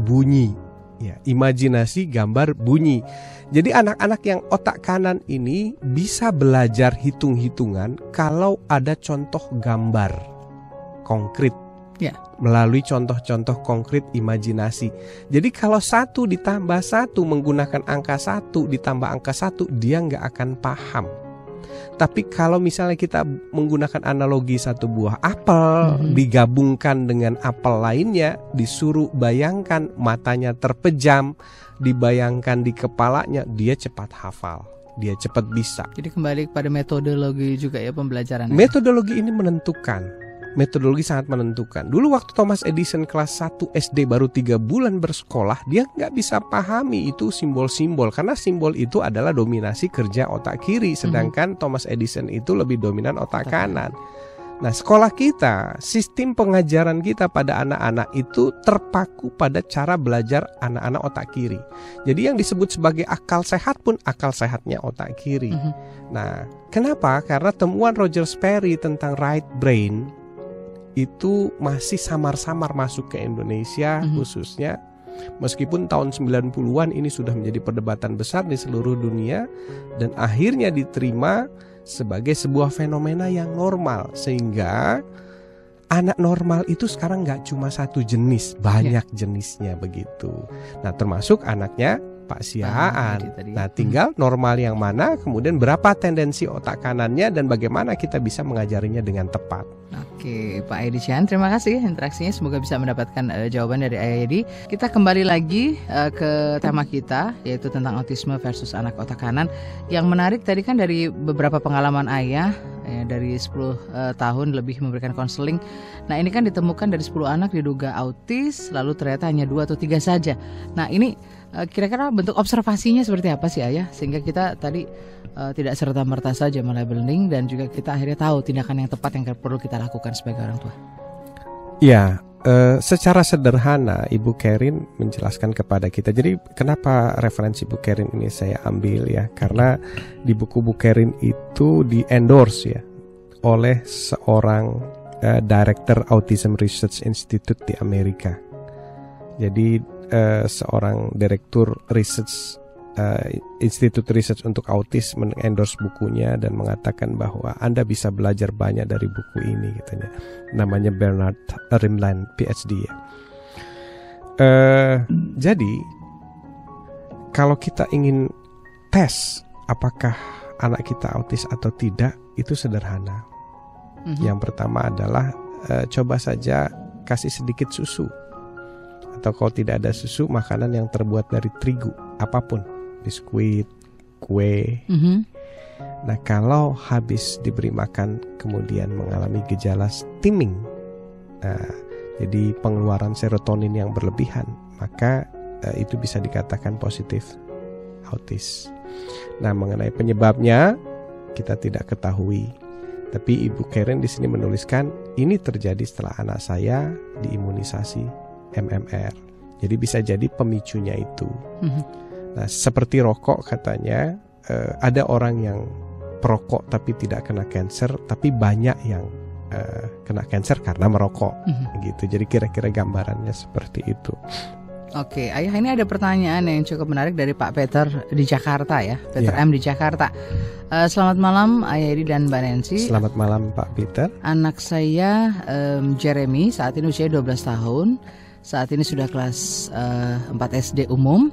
S1: bunyi. Ya, imajinasi gambar bunyi. Jadi anak-anak yang otak kanan ini bisa belajar hitung-hitungan kalau ada contoh gambar konkret. Melalui contoh-contoh konkret imajinasi. Jadi kalau 1 ditambah 1 menggunakan angka 1 ditambah angka 1, dia nggak akan paham. Tapi kalau misalnya kita menggunakan analogi satu buah apel digabungkan dengan apel lainnya, disuruh bayangkan matanya terpejam, dibayangkan di kepalanya, dia cepat hafal, dia cepat bisa.
S2: Jadi kembali kepada metodologi juga ya pembelajaran.
S1: Metodologi ini menentukan. Metodologi sangat menentukan. Dulu waktu Thomas Edison kelas 1 SD baru 3 bulan bersekolah, dia nggak bisa pahami itu simbol-simbol. Karena simbol itu adalah dominasi kerja otak kiri. Sedangkan Thomas Edison itu lebih dominan otak kanan. Nah, sekolah kita, sistem pengajaran kita pada anak-anak itu terpaku pada cara belajar anak-anak otak kiri. Jadi yang disebut sebagai akal sehat pun akal sehatnya otak kiri. Nah, kenapa? Karena temuan Roger Sperry tentang right brain itu masih samar-samar masuk ke Indonesia khususnya, meskipun tahun 90-an ini sudah menjadi perdebatan besar di seluruh dunia dan akhirnya diterima sebagai sebuah fenomena yang normal, sehingga anak normal itu sekarang nggak cuma satu jenis, banyak jenisnya begitu. Nah, termasuk anaknya Pak Siaan. Nah, tinggal normal yang mana, kemudian berapa tendensi otak kanannya dan bagaimana kita bisa mengajarinya dengan tepat.
S2: Oke, Pak Edi Siaan, terima kasih interaksinya. Semoga bisa mendapatkan jawaban dari Ayah Edi. Kita kembali lagi ke tema kita, yaitu tentang autisme versus anak otak kanan. Yang menarik tadi kan dari beberapa pengalaman Ayah, dari 10 tahun lebih memberikan konseling. Nah, ini kan ditemukan dari 10 anak diduga autis, lalu ternyata hanya 2 atau 3 saja. Nah, ini kira-kira bentuk observasinya seperti apa sih Ayah? Sehingga kita tadi tidak serta-merta saja melabeling dan juga kita akhirnya tahu tindakan yang tepat yang perlu kita lakukan sebagai orang tua.
S1: Ya, secara sederhana Ibu Kerin menjelaskan kepada kita. Jadi kenapa referensi Bu Kerin ini saya ambil ya? Karena di buku Bu Kerin itu di-endorse ya oleh seorang Director Autism Research Institute di Amerika. Jadi seorang direktur research Institute Research untuk Autis mengendorse bukunya dan mengatakan bahwa Anda bisa belajar banyak dari buku ini katanya. Namanya Bernard Rimland PhD ya. Jadi kalau kita ingin tes apakah anak kita autis atau tidak, itu sederhana. Yang pertama adalah coba saja kasih sedikit susu, atau kalau tidak ada susu, makanan yang terbuat dari terigu, apapun, biskuit, kue. Nah, kalau habis diberi makan kemudian mengalami gejala stimming, jadi pengeluaran serotonin yang berlebihan, maka itu bisa dikatakan positif autis. Nah, mengenai penyebabnya kita tidak ketahui. Tapi Ibu Karen di sini menuliskan ini terjadi setelah anak saya diimunisasi MMR. Jadi bisa jadi pemicunya itu. Nah, seperti rokok katanya, ada orang yang perokok tapi tidak kena kanker, tapi banyak yang kena kanker karena merokok. Gitu. Jadi kira-kira gambarannya seperti itu.
S2: Oke, Ayah, ini ada pertanyaan yang cukup menarik dari Pak Peter di Jakarta ya, Peter M di Jakarta. Selamat malam Ayah Edi dan Mbak Nancy.
S1: Selamat malam Pak Peter.
S2: Anak saya Jeremy saat ini usia 12 tahun. Saat ini sudah kelas 4 SD umum.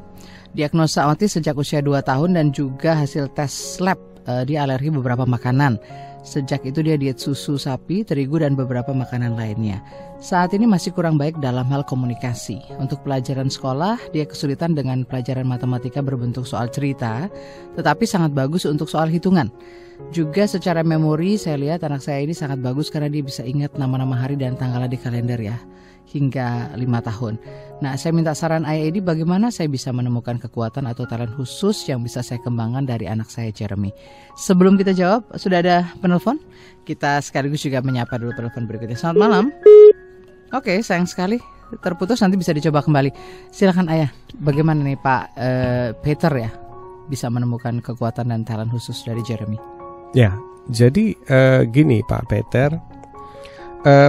S2: Diagnosa autis sejak usia 2 tahun dan juga hasil tes lab dia alergi beberapa makanan. Sejak itu dia diet susu sapi, terigu dan beberapa makanan lainnya. Saat ini masih kurang baik dalam hal komunikasi. Untuk pelajaran sekolah, dia kesulitan dengan pelajaran matematika berbentuk soal cerita, tetapi sangat bagus untuk soal hitungan. Juga secara memori, saya lihat anak saya ini sangat bagus karena dia bisa ingat nama-nama hari dan tanggalnya di kalender ya, hingga 5 tahun. Nah, saya minta saran Ayah Edi bagaimana saya bisa menemukan kekuatan atau talent khusus yang bisa saya kembangkan dari anak saya Jeremy. Sebelum kita jawab, sudah ada penelpon? Kita sekaligus juga menyapa dulu penelpon berikutnya. Selamat malam. Oke, sayang sekali terputus, nanti bisa dicoba kembali. Silakan Ayah, bagaimana nih Pak Peter ya bisa menemukan kekuatan dan talent khusus dari Jeremy?
S1: Ya, jadi gini Pak Peter,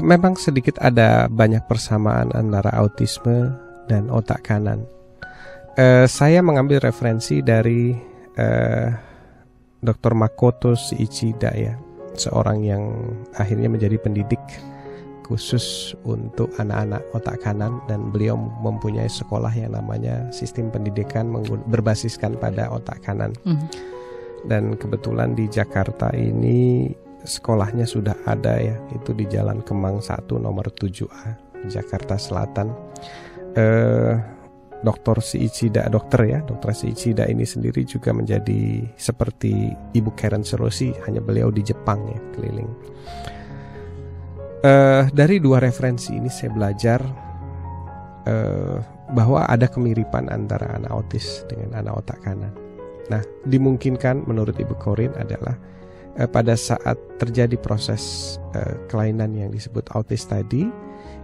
S1: memang sedikit ada banyak persamaan antara autisme dan otak kanan. Saya mengambil referensi dari Dr. Makoto Shiichida ya, seorang yang akhirnya menjadi pendidik khusus untuk anak-anak otak kanan, dan beliau mempunyai sekolah yang namanya sistem pendidikan berbasiskan pada otak kanan. Dan kebetulan di Jakarta ini sekolahnya sudah ada ya, itu di Jalan Kemang 1 nomor 7A Jakarta Selatan. Dr. Shiichida ini sendiri juga menjadi seperti Ibu Karen Serosi, hanya beliau di Jepang ya, keliling. Dari dua referensi ini saya belajar bahwa ada kemiripan antara anak autis dengan anak otak kanan. Nah, dimungkinkan menurut Ibu Corinne adalah pada saat terjadi proses kelainan yang disebut autis tadi,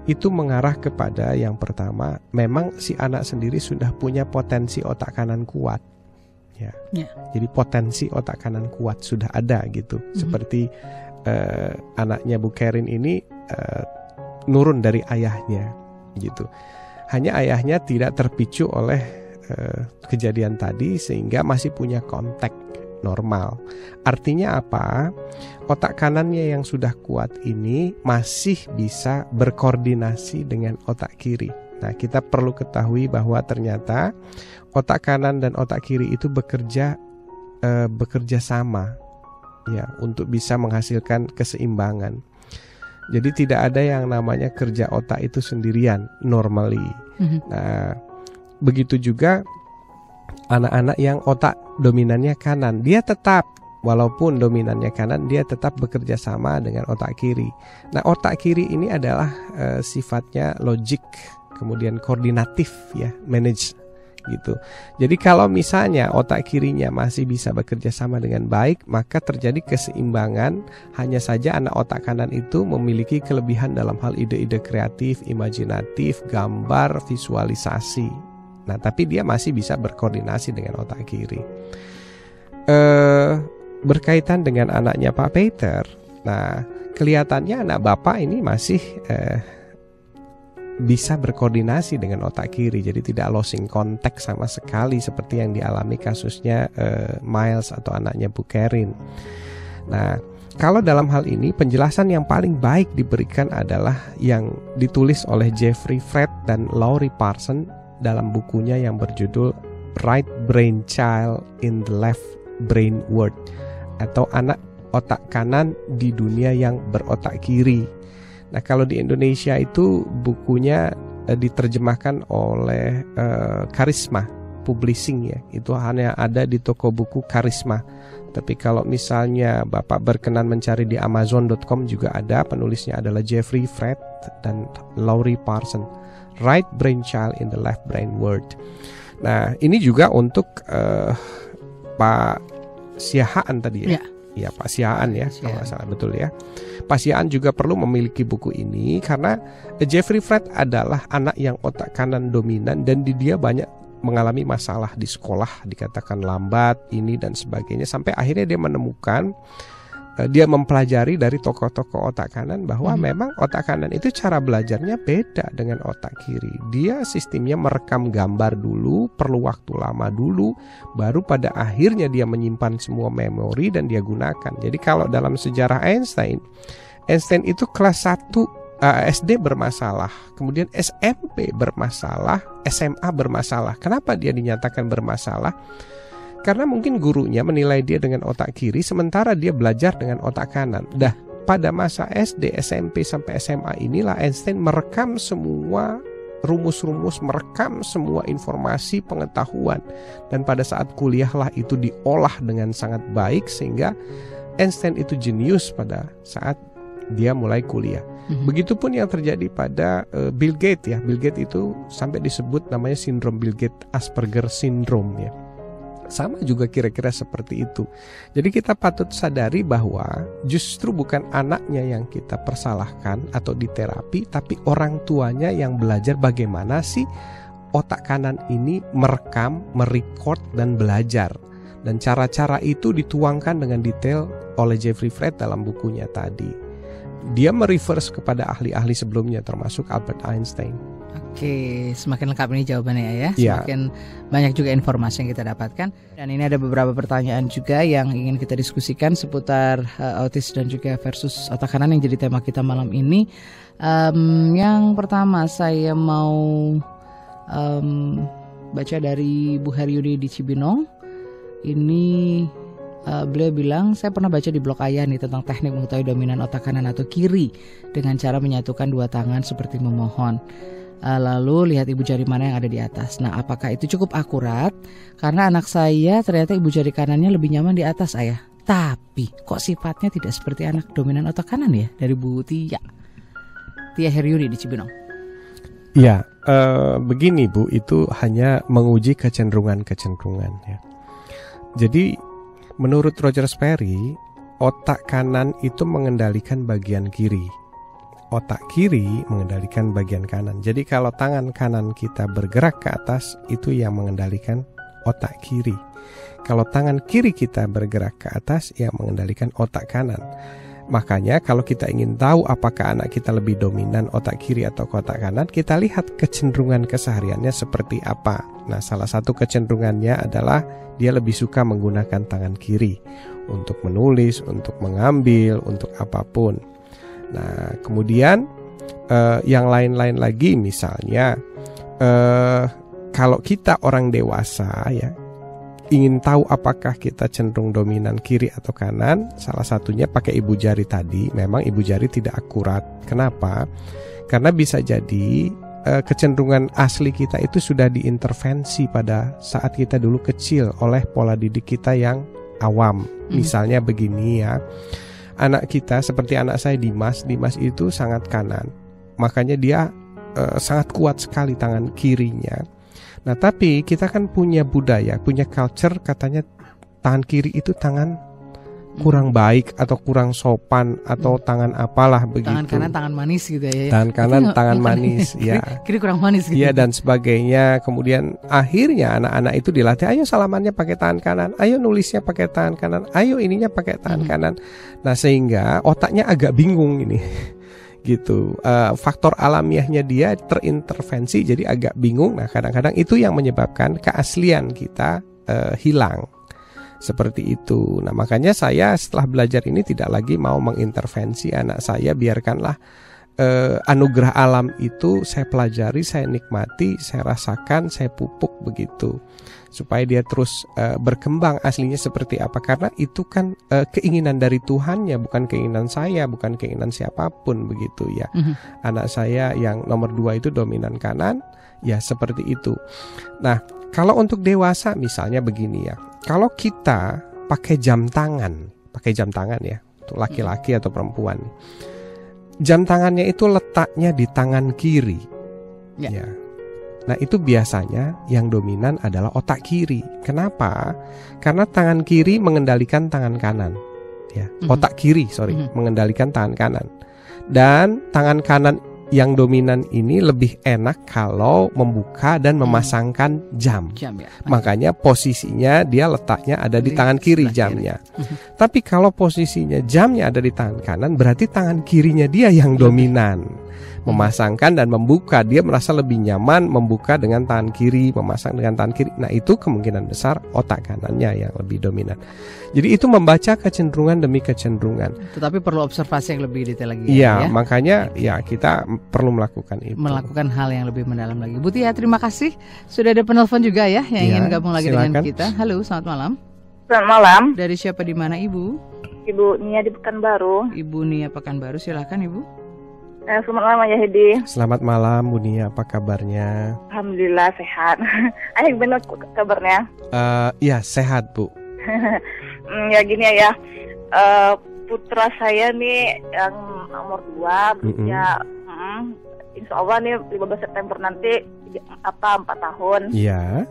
S1: itu mengarah kepada yang pertama, memang si anak sendiri sudah punya potensi otak kanan kuat. Ya. Jadi potensi otak kanan kuat sudah ada gitu. Seperti anaknya Bu Karen ini nurun dari ayahnya gitu. Hanya ayahnya tidak terpicu oleh kejadian tadi sehingga masih punya kontak normal. Artinya apa? Otak kanannya yang sudah kuat ini masih bisa berkoordinasi dengan otak kiri. Nah, kita perlu ketahui bahwa ternyata otak kanan dan otak kiri itu bekerja sama ya, untuk bisa menghasilkan keseimbangan. Jadi tidak ada yang namanya kerja otak itu sendirian normally. Nah, begitu juga anak-anak yang otak dominannya kanan, dia tetap, walaupun dominannya kanan, dia tetap bekerja sama dengan otak kiri. Nah, otak kiri ini adalah sifatnya logik, kemudian koordinatif ya, manage gitu. Jadi kalau misalnya otak kirinya masih bisa bekerja sama dengan baik, maka terjadi keseimbangan. Hanya saja anak otak kanan itu memiliki kelebihan dalam hal ide-ide kreatif, imajinatif, gambar, visualisasi. Nah, tapi dia masih bisa berkoordinasi dengan otak kiri. Berkaitan dengan anaknya Pak Peter, nah kelihatannya anak bapak ini masih bisa berkoordinasi dengan otak kiri, jadi tidak losing contact sama sekali seperti yang dialami kasusnya Miles atau anaknya Bu Kerin. Nah, kalau dalam hal ini penjelasan yang paling baik diberikan adalah yang ditulis oleh Jeffrey Fred dan Laurie Parson dalam bukunya yang berjudul Right Brain Child in the Left Brain World, atau anak otak kanan di dunia yang berotak kiri. Nah, kalau di Indonesia itu bukunya diterjemahkan oleh Karisma Publishing ya. Itu hanya ada di toko buku Karisma. Tapi kalau misalnya Bapak berkenan mencari di Amazon.com juga ada, penulisnya adalah Jeffrey Fred dan Laurie Parson. Right Brain Child in the Left Brain World. Nah, ini juga untuk Pak Siahaan tadi ya. Iya, Pak Siahaan ya, kalau nggak salah, betul ya. Pak Siahaan juga perlu memiliki buku ini karena Jeffrey Fred adalah anak yang otak kanan dominan dan dia banyak mengalami masalah di sekolah, dikatakan lambat, ini dan sebagainya, sampai akhirnya dia menemukan, dia mempelajari dari tokoh-tokoh otak kanan bahwa memang otak kanan itu cara belajarnya beda dengan otak kiri. Dia sistemnya merekam gambar dulu, perlu waktu lama dulu, baru pada akhirnya dia menyimpan semua memori dan dia gunakan. Jadi kalau dalam sejarah Einstein itu kelas 1 SD bermasalah, kemudian SMP bermasalah, SMA bermasalah. Kenapa dia dinyatakan bermasalah? Karena mungkin gurunya menilai dia dengan otak kiri, sementara dia belajar dengan otak kanan. Pada masa SD, SMP, sampai SMA inilah Einstein merekam semua rumus-rumus, merekam semua informasi pengetahuan. Dan pada saat kuliahlah itu diolah dengan sangat baik, sehingga Einstein itu jenius pada saat dia mulai kuliah. Begitupun yang terjadi pada Bill Gates ya. Bill Gates itu sampai disebut namanya sindrom Bill Gates, Asperger syndrome ya. Sama juga kira-kira seperti itu. Jadi kita patut sadari bahwa justru bukan anaknya yang kita persalahkan atau diterapi, tapi orang tuanya yang belajar bagaimana sih otak kanan ini merekam, merecord, dan belajar. Dan cara-cara itu dituangkan dengan detail oleh Jeffrey Fred dalam bukunya tadi. Dia mereverse kepada ahli-ahli sebelumnya termasuk Albert Einstein.
S2: Oke, semakin lengkap ini jawabannya ya. Semakin banyak juga informasi yang kita dapatkan. Dan ini ada beberapa pertanyaan juga yang ingin kita diskusikan seputar autis dan juga versus otak kanan yang jadi tema kita malam ini. Yang pertama saya mau baca dari Bu Haryudi di Cibinong. Ini beliau bilang, saya pernah baca di blog ayah nih tentang teknik mengetahui dominan otak kanan atau kiri dengan cara menyatukan dua tangan seperti memohon. Lalu lihat ibu jari mana yang ada di atas. Nah, apakah itu cukup akurat? Karena anak saya ternyata ibu jari kanannya lebih nyaman di atas ayah. Tapi kok sifatnya tidak seperti anak dominan otak kanan ya? Dari Bu Tia Haryudi di Cibinong.
S1: Ya, begini Bu, itu hanya menguji kecenderungan-kecenderungan ya. Jadi menurut Roger Sperry, otak kanan itu mengendalikan bagian kiri. Otak kiri mengendalikan bagian kanan. Jadi kalau tangan kanan kita bergerak ke atas, itu yang mengendalikan otak kiri. Kalau tangan kiri kita bergerak ke atas, yang mengendalikan otak kanan. Makanya kalau kita ingin tahu apakah anak kita lebih dominan otak kiri atau otak kanan, kita lihat kecenderungan kesehariannya seperti apa. Nah, salah satu kecenderungannya adalah dia lebih suka menggunakan tangan kiri untuk menulis, untuk mengambil, untuk apapun. Nah, kemudian yang lain-lain lagi, misalnya kalau kita orang dewasa ya, ingin tahu apakah kita cenderung dominan kiri atau kanan, salah satunya pakai ibu jari tadi. Memang ibu jari tidak akurat. Kenapa? Karena bisa jadi kecenderungan asli kita itu sudah diintervensi pada saat kita dulu kecil oleh pola didik kita yang awam. Misalnya begini ya, anak kita seperti anak saya Dimas itu sangat kanan, makanya dia sangat kuat sekali tangan kirinya. Nah, tapi kita kan punya budaya, punya culture, katanya tangan kiri itu tangan kurang baik atau kurang sopan atau tangan apalah begitu.
S2: Tangan kanan tangan manis gitu ya.
S1: Tangan kanan tangan manis ya.
S2: Kiri kurang manis gitu.
S1: Iya, dan sebagainya. Kemudian akhirnya anak-anak itu dilatih, ayo salamannya pakai tangan kanan, ayo nulisnya pakai tangan kanan, ayo ininya pakai tangan kanan. Nah, sehingga otaknya agak bingung ini. gitu. Faktor alamiahnya dia terintervensi, jadi agak bingung. Nah, kadang-kadang itu yang menyebabkan keaslian kita hilang. Seperti itu. Nah, makanya saya setelah belajar ini tidak lagi mau mengintervensi anak saya. Biarkanlah anugerah alam itu saya pelajari, saya nikmati, saya rasakan, saya pupuk begitu, supaya dia terus berkembang aslinya seperti apa. Karena itu kan keinginan dari Tuhan ya, bukan keinginan saya, bukan keinginan siapapun begitu ya. Anak saya yang nomor 2 itu dominan kanan, ya seperti itu. Nah, kalau untuk dewasa misalnya begini ya, kalau kita pakai jam tangan ya, untuk laki-laki atau perempuan, jam tangannya itu letaknya di tangan kiri, ya. Nah, itu biasanya yang dominan adalah otak kiri. Kenapa? Karena tangan kiri mengendalikan tangan kanan, ya. Otak kiri, mengendalikan tangan kanan. Dan tangan kanan yang dominan ini lebih enak kalau membuka dan memasangkan jam. Ya. Makanya posisinya dia letaknya ada di tangan kiri jamnya. Tapi kalau posisinya jamnya ada di tangan kanan, berarti tangan kirinya dia yang dominan. Memasangkan dan membuka, dia merasa lebih nyaman membuka dengan tangan kiri, memasang dengan tangan kiri. Nah, itu kemungkinan besar otak kanannya yang lebih dominan. Jadi itu membaca kecenderungan demi kecenderungan.
S2: Tetapi perlu observasi yang lebih detail lagi.
S1: Iya, ya? Makanya ya kita perlu melakukan itu.
S2: Melakukan hal yang lebih mendalam lagi. Bu Tia, terima kasih. Sudah ada penelpon juga ya yang ingin gabung lagi dengan kita. Halo, selamat malam.
S4: Selamat malam.
S2: Dari siapa, di mana Ibu?
S4: Ibu Nia di Pekanbaru.
S2: Ibu Nia Pekanbaru, silakan Ibu.
S4: Selamat malam Ayah Hedi.
S1: Selamat malam Bu Nia, apa kabarnya?
S4: Alhamdulillah sehat. Ayah benar kabarnya?
S1: Ya sehat Bu.
S4: Ya gini ya, putra saya nih yang nomor 2 ya, insya Allah nih 15 September nanti 4 tahun.
S1: Iya.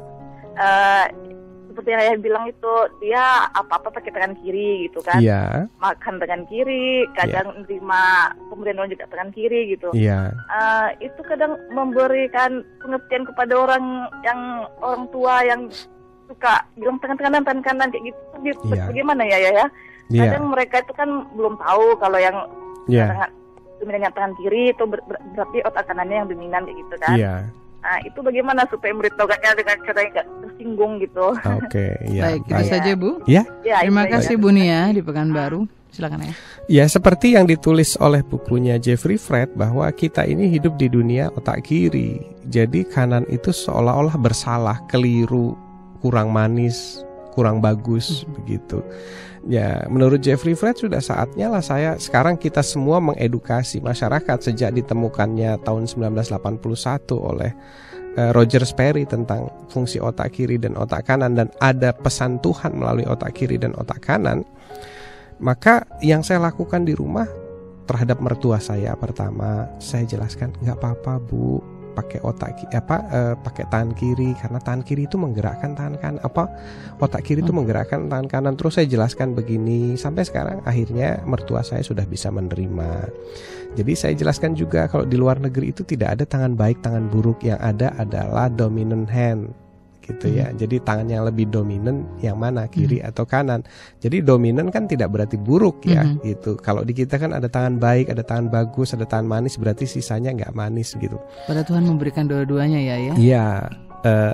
S4: Seperti yang Ayah bilang itu, dia apa-apa pakai tangan kiri gitu kan.
S1: Iya.
S4: Makan tangan kiri, kadang nerima pemberian juga tangan kiri gitu.
S1: Iya.
S4: Itu kadang memberikan pengertian kepada orang tua yang suka bilang tangan kanan kayak gitu. Bagaimana ya? Kadang mereka itu kan belum tahu kalau yang dominan tangan kiri itu berarti otak kanannya yang dominan kayak gitu kan. Iya. Nah, itu bagaimana supaya memberitahukannya dengan cara yang gak tersinggung gitu.
S1: Oke, ya.
S2: Baik, itu saja Bu.
S1: Ya.
S2: Terima kasih Bu Nia di Pekanbaru. Silakan ya.
S1: Ya, seperti yang ditulis oleh bukunya Jeffrey Fred, bahwa kita ini hidup di dunia otak kiri. Jadi kanan itu seolah-olah bersalah, keliru, kurang manis, kurang bagus begitu. Ya, menurut Jeffrey Fred sudah saatnya lah sekarang kita semua mengedukasi masyarakat sejak ditemukannya tahun 1981 oleh Roger Sperry tentang fungsi otak kiri dan otak kanan, dan ada pesan Tuhan melalui otak kiri dan otak kanan. Maka yang saya lakukan di rumah terhadap mertua saya, pertama saya jelaskan, nggak apa-apa Bu, pakai pakai tangan kiri, karena tangan kiri itu menggerakkan tangan kanan, otak kiri itu menggerakkan tangan kanan. Terus saya jelaskan begini, sampai sekarang akhirnya mertua saya sudah bisa menerima. Jadi saya jelaskan juga kalau di luar negeri itu tidak ada tangan baik, tangan buruk, yang ada adalah dominant hand gitu ya. Jadi tangan yang lebih dominan yang mana, kiri atau kanan. Jadi dominan kan tidak berarti buruk ya gitu. Kalau di kita kan ada tangan baik, ada tangan bagus, ada tangan manis, berarti sisanya nggak manis gitu.
S2: Pada Tuhan memberikan dua-duanya ya.
S1: Iya,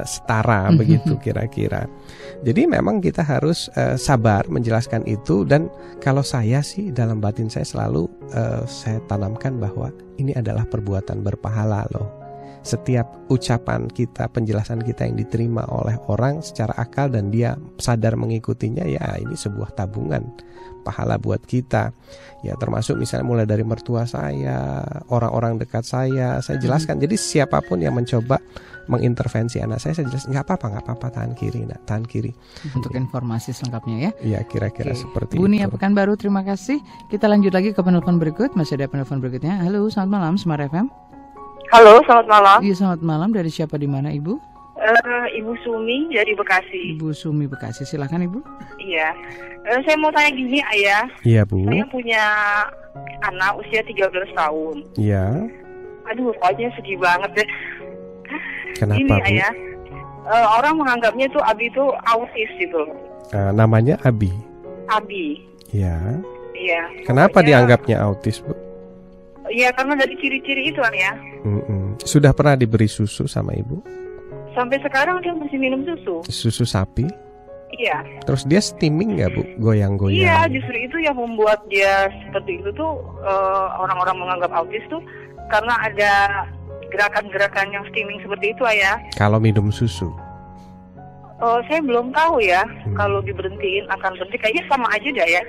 S1: setara begitu kira-kira. Jadi memang kita harus sabar menjelaskan itu. Dan kalau saya sih dalam batin saya selalu saya tanamkan bahwa ini adalah perbuatan berpahala loh. Setiap ucapan kita, penjelasan kita yang diterima oleh orang secara akal dan dia sadar mengikutinya, ya ini sebuah tabungan pahala buat kita. Ya termasuk misalnya mulai dari mertua saya, orang-orang dekat saya jelaskan. Jadi siapapun yang mencoba mengintervensi anak saya jelas nggak apa-apa tangan kiri, tangan kiri.
S2: Untuk informasi selengkapnya ya.
S1: Iya, kira-kira seperti
S2: Bu Nia
S1: itu.
S2: Pekanbaru, terima kasih. Kita lanjut lagi ke penelpon berikut. Masih ada penelpon berikutnya. Halo, selamat malam Smart FM.
S4: Halo, selamat malam.
S2: Iya, selamat malam. Dari siapa, di mana Ibu?
S4: Ibu Sumi dari Bekasi.
S2: Ibu Sumi Bekasi, silakan Ibu.
S4: Iya, saya mau tanya gini Ayah.
S1: Iya Bu.
S4: Saya punya anak usia 13 tahun.
S1: Iya.
S4: Aduh, pokoknya sedih banget deh.
S1: Kenapa
S4: ini,
S1: Bu?
S4: Ayah, orang menganggapnya tuh Abi itu autis gitu.
S1: Namanya Abi.
S4: Abi.
S1: Iya.
S4: Iya.
S1: Kenapa dianggapnya autis Bu?
S4: Iya, karena dari ciri-ciri itu ya.
S1: Sudah pernah diberi susu sama ibu?
S4: Sampai sekarang dia masih minum susu.
S1: Susu sapi?
S4: Iya.
S1: Terus dia steaming nggak Bu? Goyang-goyang?
S4: Iya, justru itu yang membuat dia seperti itu tuh, orang-orang menganggap autis tuh karena ada gerakan-gerakan yang steaming seperti itu ya.
S1: Kalau minum susu?
S4: Saya belum tahu ya. Kalau diberhentiin akan berhenti, kayaknya sama aja dah ya.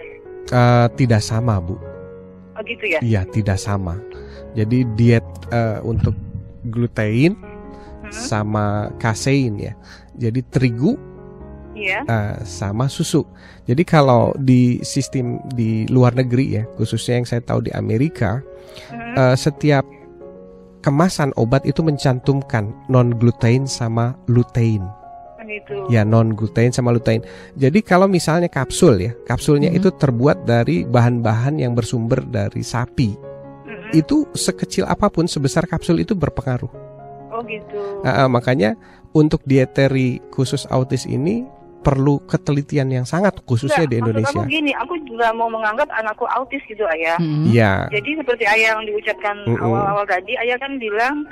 S1: Tidak sama Bu.
S4: Oh gitu ya?
S1: Iya, tidak sama. Jadi diet untuk glutein sama kasein ya. Jadi terigu sama susu. Jadi kalau di sistem di luar negeri ya, khususnya yang saya tahu di Amerika, setiap kemasan obat itu mencantumkan non glutein sama lutein.
S4: Gitu.
S1: Ya, non glutein sama lutein. Jadi kalau misalnya kapsul ya, kapsulnya itu terbuat dari bahan-bahan yang bersumber dari sapi. Itu sekecil apapun, sebesar kapsul itu berpengaruh.
S4: Oh gitu.
S1: Makanya untuk dieteri khusus autis ini perlu ketelitian yang sangat khususnya di Indonesia.
S4: Aku gini, aku juga mau menganggap anakku autis gitu Ayah.
S1: Iya.
S4: Jadi seperti Ayah yang diucapkan awal-awal tadi, Ayah kan bilang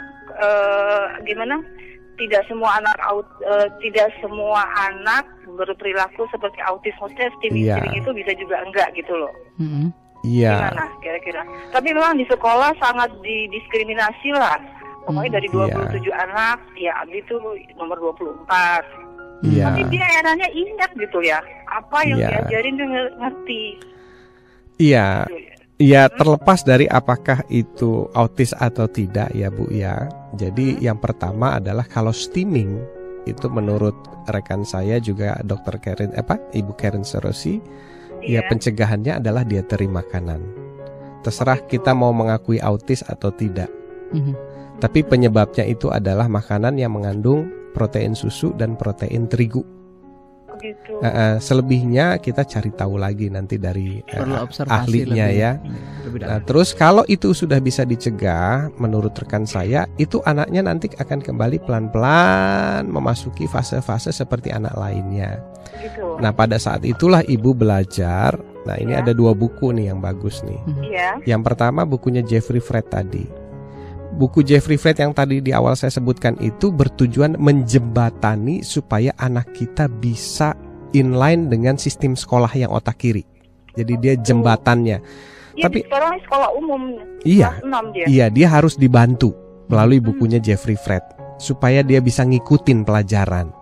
S4: gimana? Tidak semua anak berperilaku seperti autis. Maksudnya steaming itu bisa juga enggak gitu loh.
S1: Iya.
S4: Gimana kira-kira? Tapi memang di sekolah sangat didiskriminasi lah. Pokoknya dari 27 anak, ya Abi itu nomor 24.
S1: Iya.
S4: Tapi dia eranya ingat gitu ya. Apa yang diajarin dia ngerti.
S1: Iya. Ya, terlepas dari apakah itu autis atau tidak ya Bu ya. Jadi yang pertama adalah kalau steaming itu menurut rekan saya juga Dr. Karen Ibu Karen Serosi, ya pencegahannya adalah dieteri makanan. Terserah kita mau mengakui autis atau tidak. Tapi penyebabnya itu adalah makanan yang mengandung protein susu dan protein terigu.
S4: Gitu.
S1: Selebihnya kita cari tahu lagi nanti dari ahlinya
S2: lebih,
S1: ya. Nah, terus kalau itu sudah bisa dicegah, menurut rekan saya, itu anaknya nanti akan kembali pelan-pelan memasuki fase-fase seperti anak lainnya.
S4: Gitu.
S1: Nah, pada saat itulah ibu belajar. Nah, ini ada 2 buku nih yang bagus nih. Yang pertama bukunya Jeffrey Fred tadi. Buku Jeffrey Fred yang tadi di awal saya sebutkan itu bertujuan menjembatani supaya anak kita bisa inline dengan sistem sekolah yang otak kiri. Jadi dia jembatannya. Tapi
S4: sekarang sekolah umum.
S1: Iya. Iya, dia harus dibantu melalui bukunya Jeffrey Fred supaya dia bisa ngikutin pelajaran.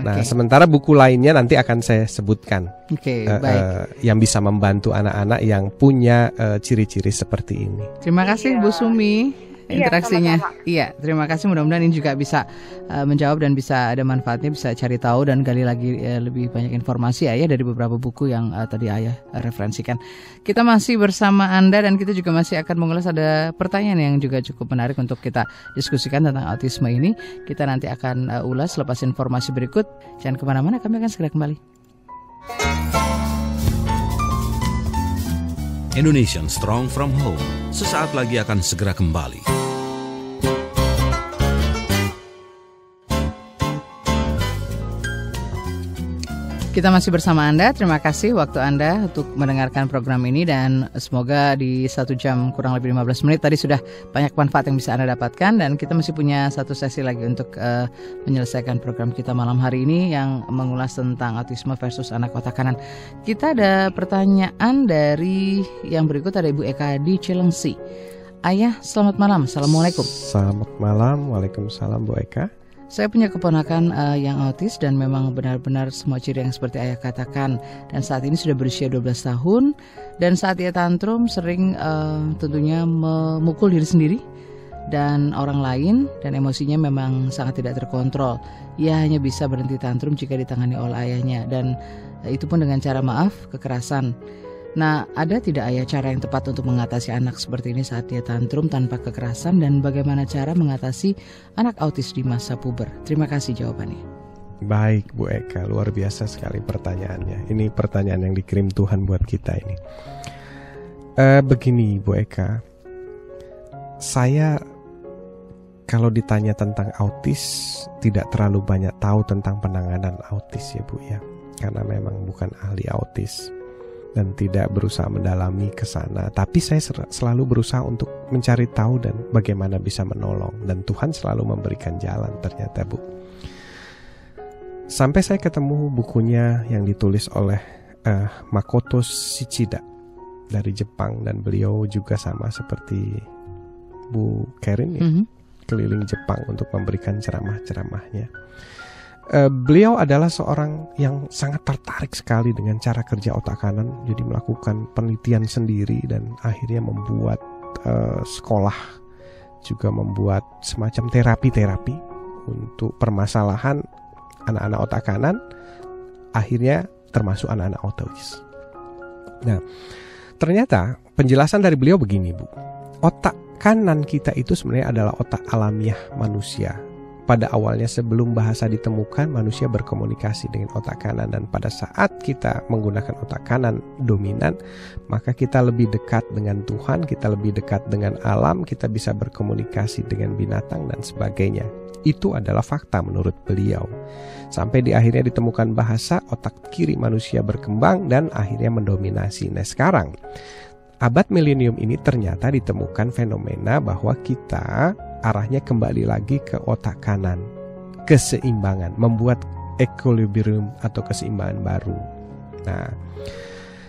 S1: Nah, sementara buku lainnya nanti akan saya sebutkan.
S2: Baik.
S1: Yang bisa membantu anak-anak yang punya ciri-ciri seperti ini.
S2: Terima kasih Bu Sumi. Interaksinya. Iya, terima kasih. Mudah-mudahan ini juga bisa menjawab dan bisa ada manfaatnya, bisa cari tahu dan gali lagi lebih banyak informasi ya dari beberapa buku yang tadi Ayah referensikan. Kita masih bersama Anda dan kita juga masih akan mengulas ada pertanyaan yang juga cukup menarik untuk kita diskusikan tentang autisme ini. Kita nanti akan ulas lepas informasi berikut. Jangan kemana-mana, kami akan segera kembali.
S5: Indonesian Strong from Home sesaat lagi akan segera kembali.
S2: Kita masih bersama Anda, terima kasih waktu Anda untuk mendengarkan program ini dan semoga di 1 jam kurang lebih 15 menit tadi sudah banyak manfaat yang bisa Anda dapatkan dan kita masih punya 1 sesi lagi untuk menyelesaikan program kita malam hari ini yang mengulas tentang autisme versus anak otak kanan. Kita ada pertanyaan dari yang berikut, ada Ibu Eka di Cilengsi. Ayah, selamat malam, Assalamualaikum.
S1: Selamat malam, Waalaikumsalam Bu Eka.
S2: Saya punya keponakan yang autis dan memang benar-benar semua ciri yang seperti Ayah katakan. Dan saat ini sudah berusia 12 tahun. Dan saat ia tantrum sering tentunya memukul diri sendiri dan orang lain. Dan emosinya memang sangat tidak terkontrol. Ia hanya bisa berhenti tantrum jika ditangani oleh ayahnya. Dan itu pun dengan cara maaf, kekerasan. Nah, ada tidak Ayah cara yang tepat untuk mengatasi anak seperti ini saat dia tantrum tanpa kekerasan dan bagaimana cara mengatasi anak autis di masa puber? Terima kasih jawabannya.
S1: Baik Bu Eka, luar biasa sekali pertanyaannya. Ini pertanyaan yang dikirim Tuhan buat kita ini. Begini Bu Eka, saya kalau ditanya tentang autis tidak terlalu banyak tahu tentang penanganan autis ya Bu ya, karena memang bukan ahli autis. dan tidak berusaha mendalami ke sana. Tapi saya selalu berusaha untuk mencari tahu dan bagaimana bisa menolong. Dan Tuhan selalu memberikan jalan ternyata, Bu. Sampai saya ketemu bukunya yang ditulis oleh Makoto Shichida dari Jepang. Dan beliau juga sama seperti Bu Karin ya, keliling Jepang untuk memberikan ceramah-ceramahnya. Beliau adalah seorang yang sangat tertarik sekali dengan cara kerja otak kanan. Jadi melakukan penelitian sendiri dan akhirnya membuat sekolah, juga membuat semacam terapi-terapi untuk permasalahan anak-anak otak kanan, akhirnya termasuk anak-anak autis. Nah, ternyata penjelasan dari beliau begini, Bu. Otak kanan kita itu sebenarnya adalah otak alamiah manusia. Pada awalnya sebelum bahasa ditemukan, manusia berkomunikasi dengan otak kanan, dan pada saat kita menggunakan otak kanan dominan, maka kita lebih dekat dengan Tuhan, kita lebih dekat dengan alam, kita bisa berkomunikasi dengan binatang dan sebagainya. Itu adalah fakta menurut beliau. Sampai di akhirnya ditemukan bahasa, otak kiri manusia berkembang dan akhirnya mendominasi. Nah, sekarang abad milenium ini ternyata ditemukan fenomena bahwa kita arahnya kembali lagi ke otak kanan, keseimbangan, membuat equilibrium atau keseimbangan baru. Nah,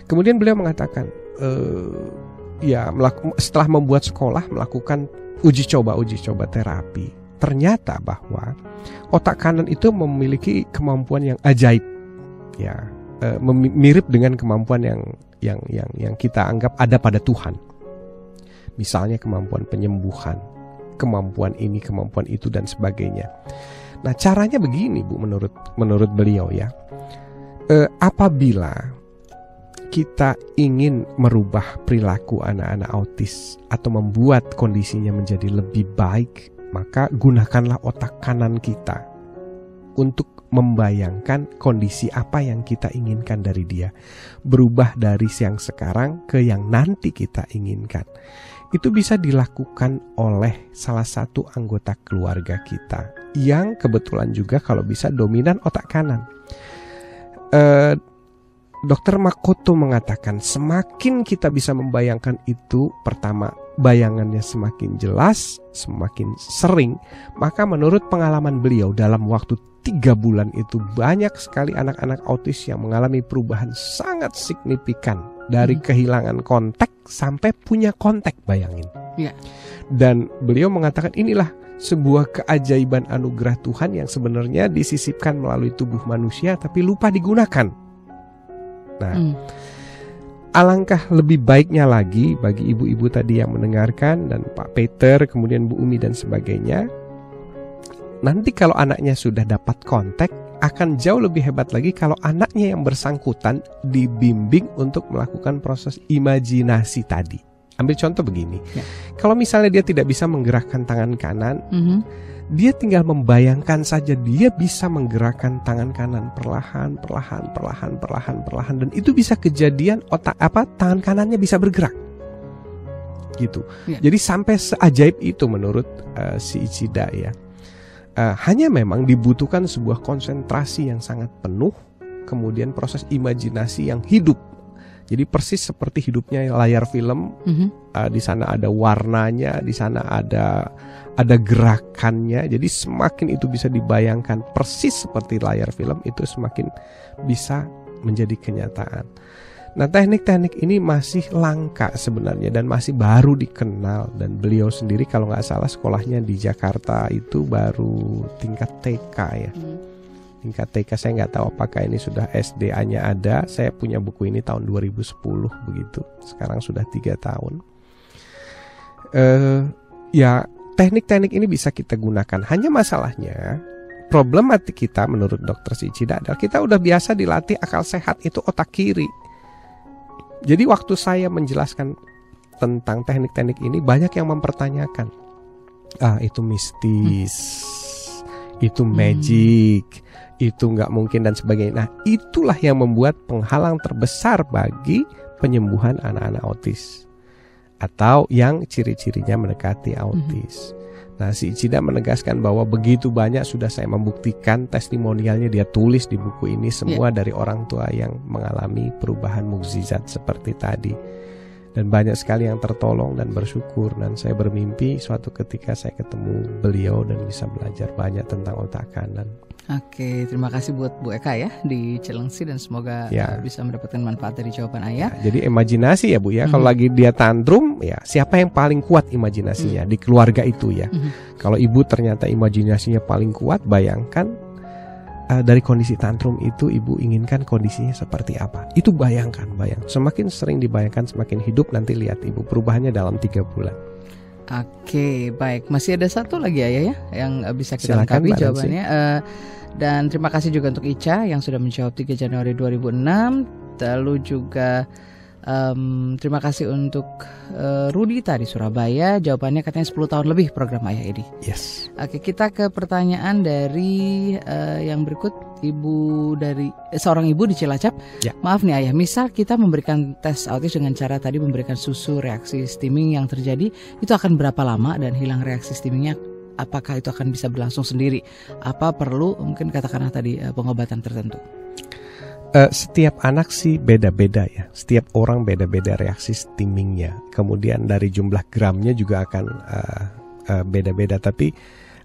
S1: kemudian beliau mengatakan, setelah membuat sekolah, melakukan uji coba terapi, ternyata bahwa otak kanan itu memiliki kemampuan yang ajaib, ya, mirip dengan kemampuan yang kita anggap ada pada Tuhan. Misalnya kemampuan penyembuhan, kemampuan ini, kemampuan itu dan sebagainya. Nah, caranya begini, Bu, menurut beliau ya. Apabila kita ingin merubah perilaku anak-anak autis atau membuat kondisinya menjadi lebih baik, maka gunakanlah otak kanan kita untuk membayangkan kondisi apa yang kita inginkan dari dia. Berubah dari yang sekarang ke yang nanti kita inginkan. Itu bisa dilakukan oleh salah satu anggota keluarga kita yang kebetulan juga kalau bisa dominan otak kanan. Dr. Makoto mengatakan semakin kita bisa membayangkan itu, pertama bayangannya semakin jelas, semakin sering, maka menurut pengalaman beliau dalam waktu 3 bulan itu banyak sekali anak-anak autis yang mengalami perubahan sangat signifikan. Dari kehilangan kontak sampai punya kontak, bayangin. Ya. Dan beliau mengatakan inilah sebuah keajaiban anugerah Tuhan yang sebenarnya disisipkan melalui tubuh manusia tapi lupa digunakan. Nah, alangkah lebih baiknya lagi bagi ibu-ibu tadi yang mendengarkan dan Pak Peter, kemudian Bu Umi dan sebagainya. Nanti kalau anaknya sudah dapat kontak, akan jauh lebih hebat lagi kalau anaknya yang bersangkutan dibimbing untuk melakukan proses imajinasi tadi. Ambil contoh begini, kalau misalnya dia tidak bisa menggerakkan tangan kanan, dia tinggal membayangkan saja dia bisa menggerakkan tangan kanan perlahan, dan itu bisa kejadian tangan kanannya bisa bergerak, gitu. Jadi sampai seajaib itu menurut si Shichida ya. Hanya memang dibutuhkan sebuah konsentrasi yang sangat penuh, kemudian proses imajinasi yang hidup. Jadi persis seperti hidupnya layar film. Di sana ada warnanya, di sana ada gerakannya. Jadi semakin itu bisa dibayangkan persis seperti layar film, itu semakin bisa menjadi kenyataan. Nah, teknik-teknik ini masih langka sebenarnya dan masih baru dikenal. Dan beliau sendiri kalau nggak salah sekolahnya di Jakarta itu baru tingkat TK ya. Tingkat TK, saya nggak tahu apakah ini sudah SDA-nya ada. Saya punya buku ini tahun 2010 begitu. Sekarang sudah 3 tahun. Ya, teknik-teknik ini bisa kita gunakan. Hanya masalahnya, problematik kita menurut Dr. Shichida adalah kita udah biasa dilatih akal sehat itu otak kiri. Jadi waktu saya menjelaskan tentang teknik-teknik ini, banyak yang mempertanyakan, itu mistis, itu magic, itu nggak mungkin dan sebagainya. Nah, itulah yang membuat penghalang terbesar bagi penyembuhan anak-anak autis atau yang ciri-cirinya mendekati autis. Nah, si Ichida menegaskan bahwa begitu banyak sudah saya membuktikan, testimonialnya dia tulis di buku ini, semua dari orang tua yang mengalami perubahan mukjizat seperti tadi. Dan banyak sekali yang tertolong dan bersyukur. Dan saya bermimpi suatu ketika saya ketemu beliau dan bisa belajar banyak tentang otak kanan.
S2: Oke, terima kasih buat Bu Eka ya di Cilengsi, dan semoga bisa mendapatkan manfaat dari jawaban ayah.
S1: Jadi imajinasi ya Bu ya, kalau lagi dia tantrum ya, siapa yang paling kuat imajinasinya di keluarga itu ya. Kalau ibu ternyata imajinasinya paling kuat, bayangkan dari kondisi tantrum itu ibu inginkan kondisinya seperti apa. Itu bayangkan. Semakin sering dibayangkan semakin hidup, nanti lihat ibu perubahannya dalam 3 bulan.
S2: Oke, baik. Masih ada satu lagi ayah ya yang bisa kita lengkapi jawabannya. Dan terima kasih juga untuk Ica yang sudah menjawab 3 Januari 2006. Lalu juga terima kasih untuk Rudita di Surabaya. Jawabannya katanya 10 tahun lebih program Ayah Edi.
S1: Yes.
S2: Oke, kita ke pertanyaan dari yang berikut. Seorang ibu di Cilacap. Maaf nih ayah, misal kita memberikan tes autis dengan cara tadi memberikan susu, reaksi stimming yang terjadi itu akan berapa lama, dan hilang reaksi stimmingnya apakah itu akan bisa berlangsung sendiri? Apa perlu mungkin katakanlah tadi pengobatan tertentu?
S1: Setiap anak sih beda-beda ya. Setiap orang beda-beda reaksi stimmingnya. Kemudian dari jumlah gramnya juga akan beda-beda. Tapi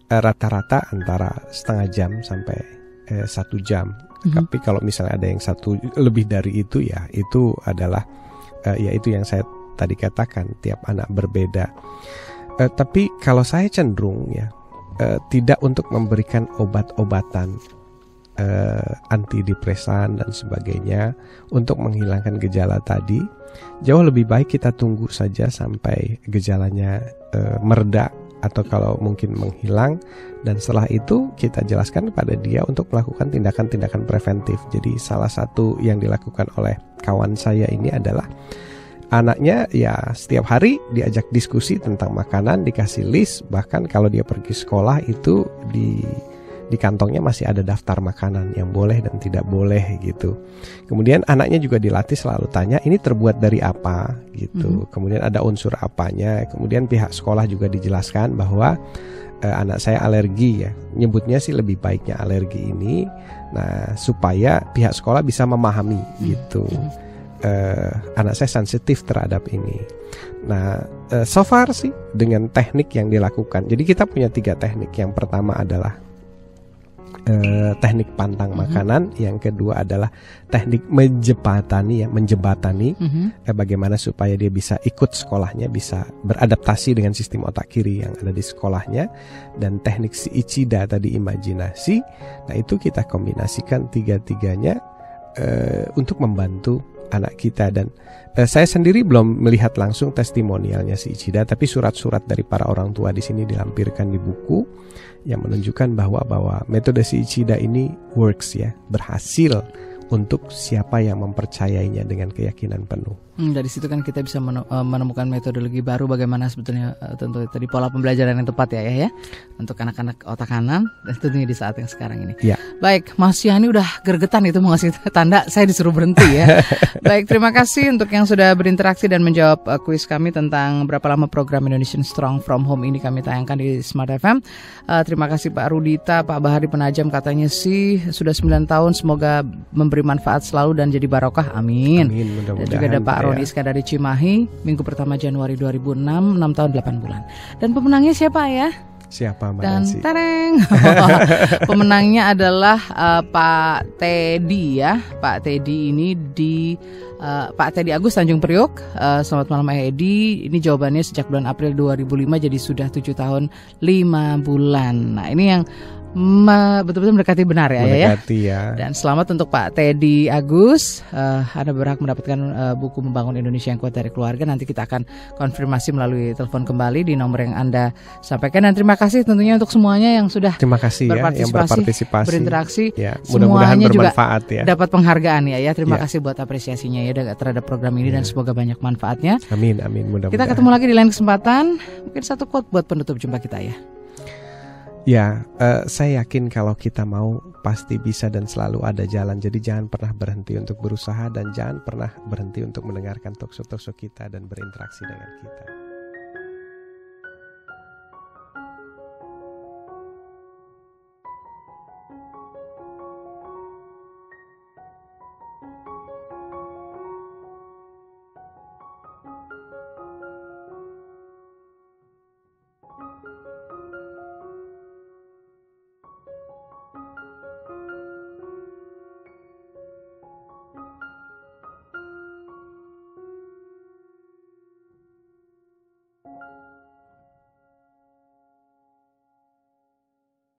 S1: rata-rata antara setengah jam sampai 1 jam. Tapi kalau misalnya ada yang lebih dari itu ya, itu adalah ya itu yang saya tadi katakan, tiap anak berbeda. Tapi kalau saya cenderung ya tidak untuk memberikan obat-obatan antidepresan dan sebagainya untuk menghilangkan gejala tadi. Jauh lebih baik kita tunggu saja sampai gejalanya mereda atau kalau mungkin menghilang, dan setelah itu kita jelaskan kepada dia untuk melakukan tindakan-tindakan preventif. Jadi salah satu yang dilakukan oleh kawan saya ini adalah anaknya ya setiap hari diajak diskusi tentang makanan, dikasih list, bahkan kalau dia pergi sekolah itu di kantongnya masih ada daftar makanan yang boleh dan tidak boleh gitu. Kemudian anaknya juga dilatih selalu tanya ini terbuat dari apa gitu. Kemudian ada unsur apanya. Kemudian pihak sekolah juga dijelaskan bahwa anak saya alergi ya. Nyebutnya sih lebih baiknya alergi ini. Nah, supaya pihak sekolah bisa memahami gitu. Anak saya sensitif terhadap ini. Nah, so far sih dengan teknik yang dilakukan. Jadi kita punya 3 teknik. Yang pertama adalah teknik pantang makanan, yang kedua adalah teknik menjembatani, bagaimana supaya dia bisa ikut sekolahnya, bisa beradaptasi dengan sistem otak kiri yang ada di sekolahnya, dan teknik si Ichida tadi imajinasi. Nah, itu kita kombinasikan 3-tiganya untuk membantu anak kita. Dan saya sendiri belum melihat langsung testimonialnya si Ichida, tapi surat-surat dari para orang tua di sini dilampirkan di buku yang menunjukkan bahwa metode si Ichida ini works ya, berhasil untuk siapa yang mempercayainya dengan keyakinan penuh.
S2: Dari situ kan kita bisa menemukan metodologi baru bagaimana sebetulnya tentu tadi pola pembelajaran yang tepat ya untuk anak-anak otak kanan, dan tentunya di saat yang sekarang ini. Ya. Baik, Mas Yani udah gergetan itu mau ngasih tanda saya disuruh berhenti ya. Baik, terima kasih untuk yang sudah berinteraksi dan menjawab kuis kami tentang berapa lama program Indonesian Strong From Home ini kami tayangkan di Smart FM. Terima kasih Pak Rudita, Pak Bahari Penajam, katanya sih sudah 9 tahun, semoga memberi manfaat selalu dan jadi barokah. Amin.
S1: Amin, mudah-mudahan.
S2: Dan juga ada Pak Roni Iskandar dari Cimahi, minggu pertama Januari 2006, 6 tahun 8 bulan. Dan pemenangnya siapa ya?
S1: Siapa Mbak
S2: Dan
S1: Nancy?
S2: Tareng. Pemenangnya adalah Pak Teddy ya. Pak Teddy ini Pak Teddy Agus Tanjung Priok. Selamat malam Edi. Ini jawabannya sejak bulan April 2005, jadi sudah 7 tahun 5 bulan. Nah, ini yang betul-betul mendekati benar ya.
S1: Mendekati ya.
S2: Dan selamat untuk Pak Teddy Agus. Anda berhak mendapatkan buku Membangun Indonesia yang Kuat dari Keluarga. Nanti kita akan konfirmasi melalui telepon kembali di nomor yang Anda sampaikan. Dan terima kasih tentunya untuk semuanya yang sudah berpartisipasi, berinteraksi.
S1: Ya, mudah-mudahan bermanfaat ya.
S2: Dapat penghargaan ya. Terima kasih buat apresiasinya ya terhadap program ini dan semoga banyak manfaatnya.
S1: Amin, mudah-mudahan.
S2: Kita ketemu lagi di lain kesempatan. Mungkin satu quote buat penutup jumpa kita ya.
S1: Ya, saya yakin kalau kita mau pasti bisa dan selalu ada jalan. Jadi jangan pernah berhenti untuk berusaha dan jangan pernah berhenti untuk mendengarkan talkshow kita dan berinteraksi dengan kita.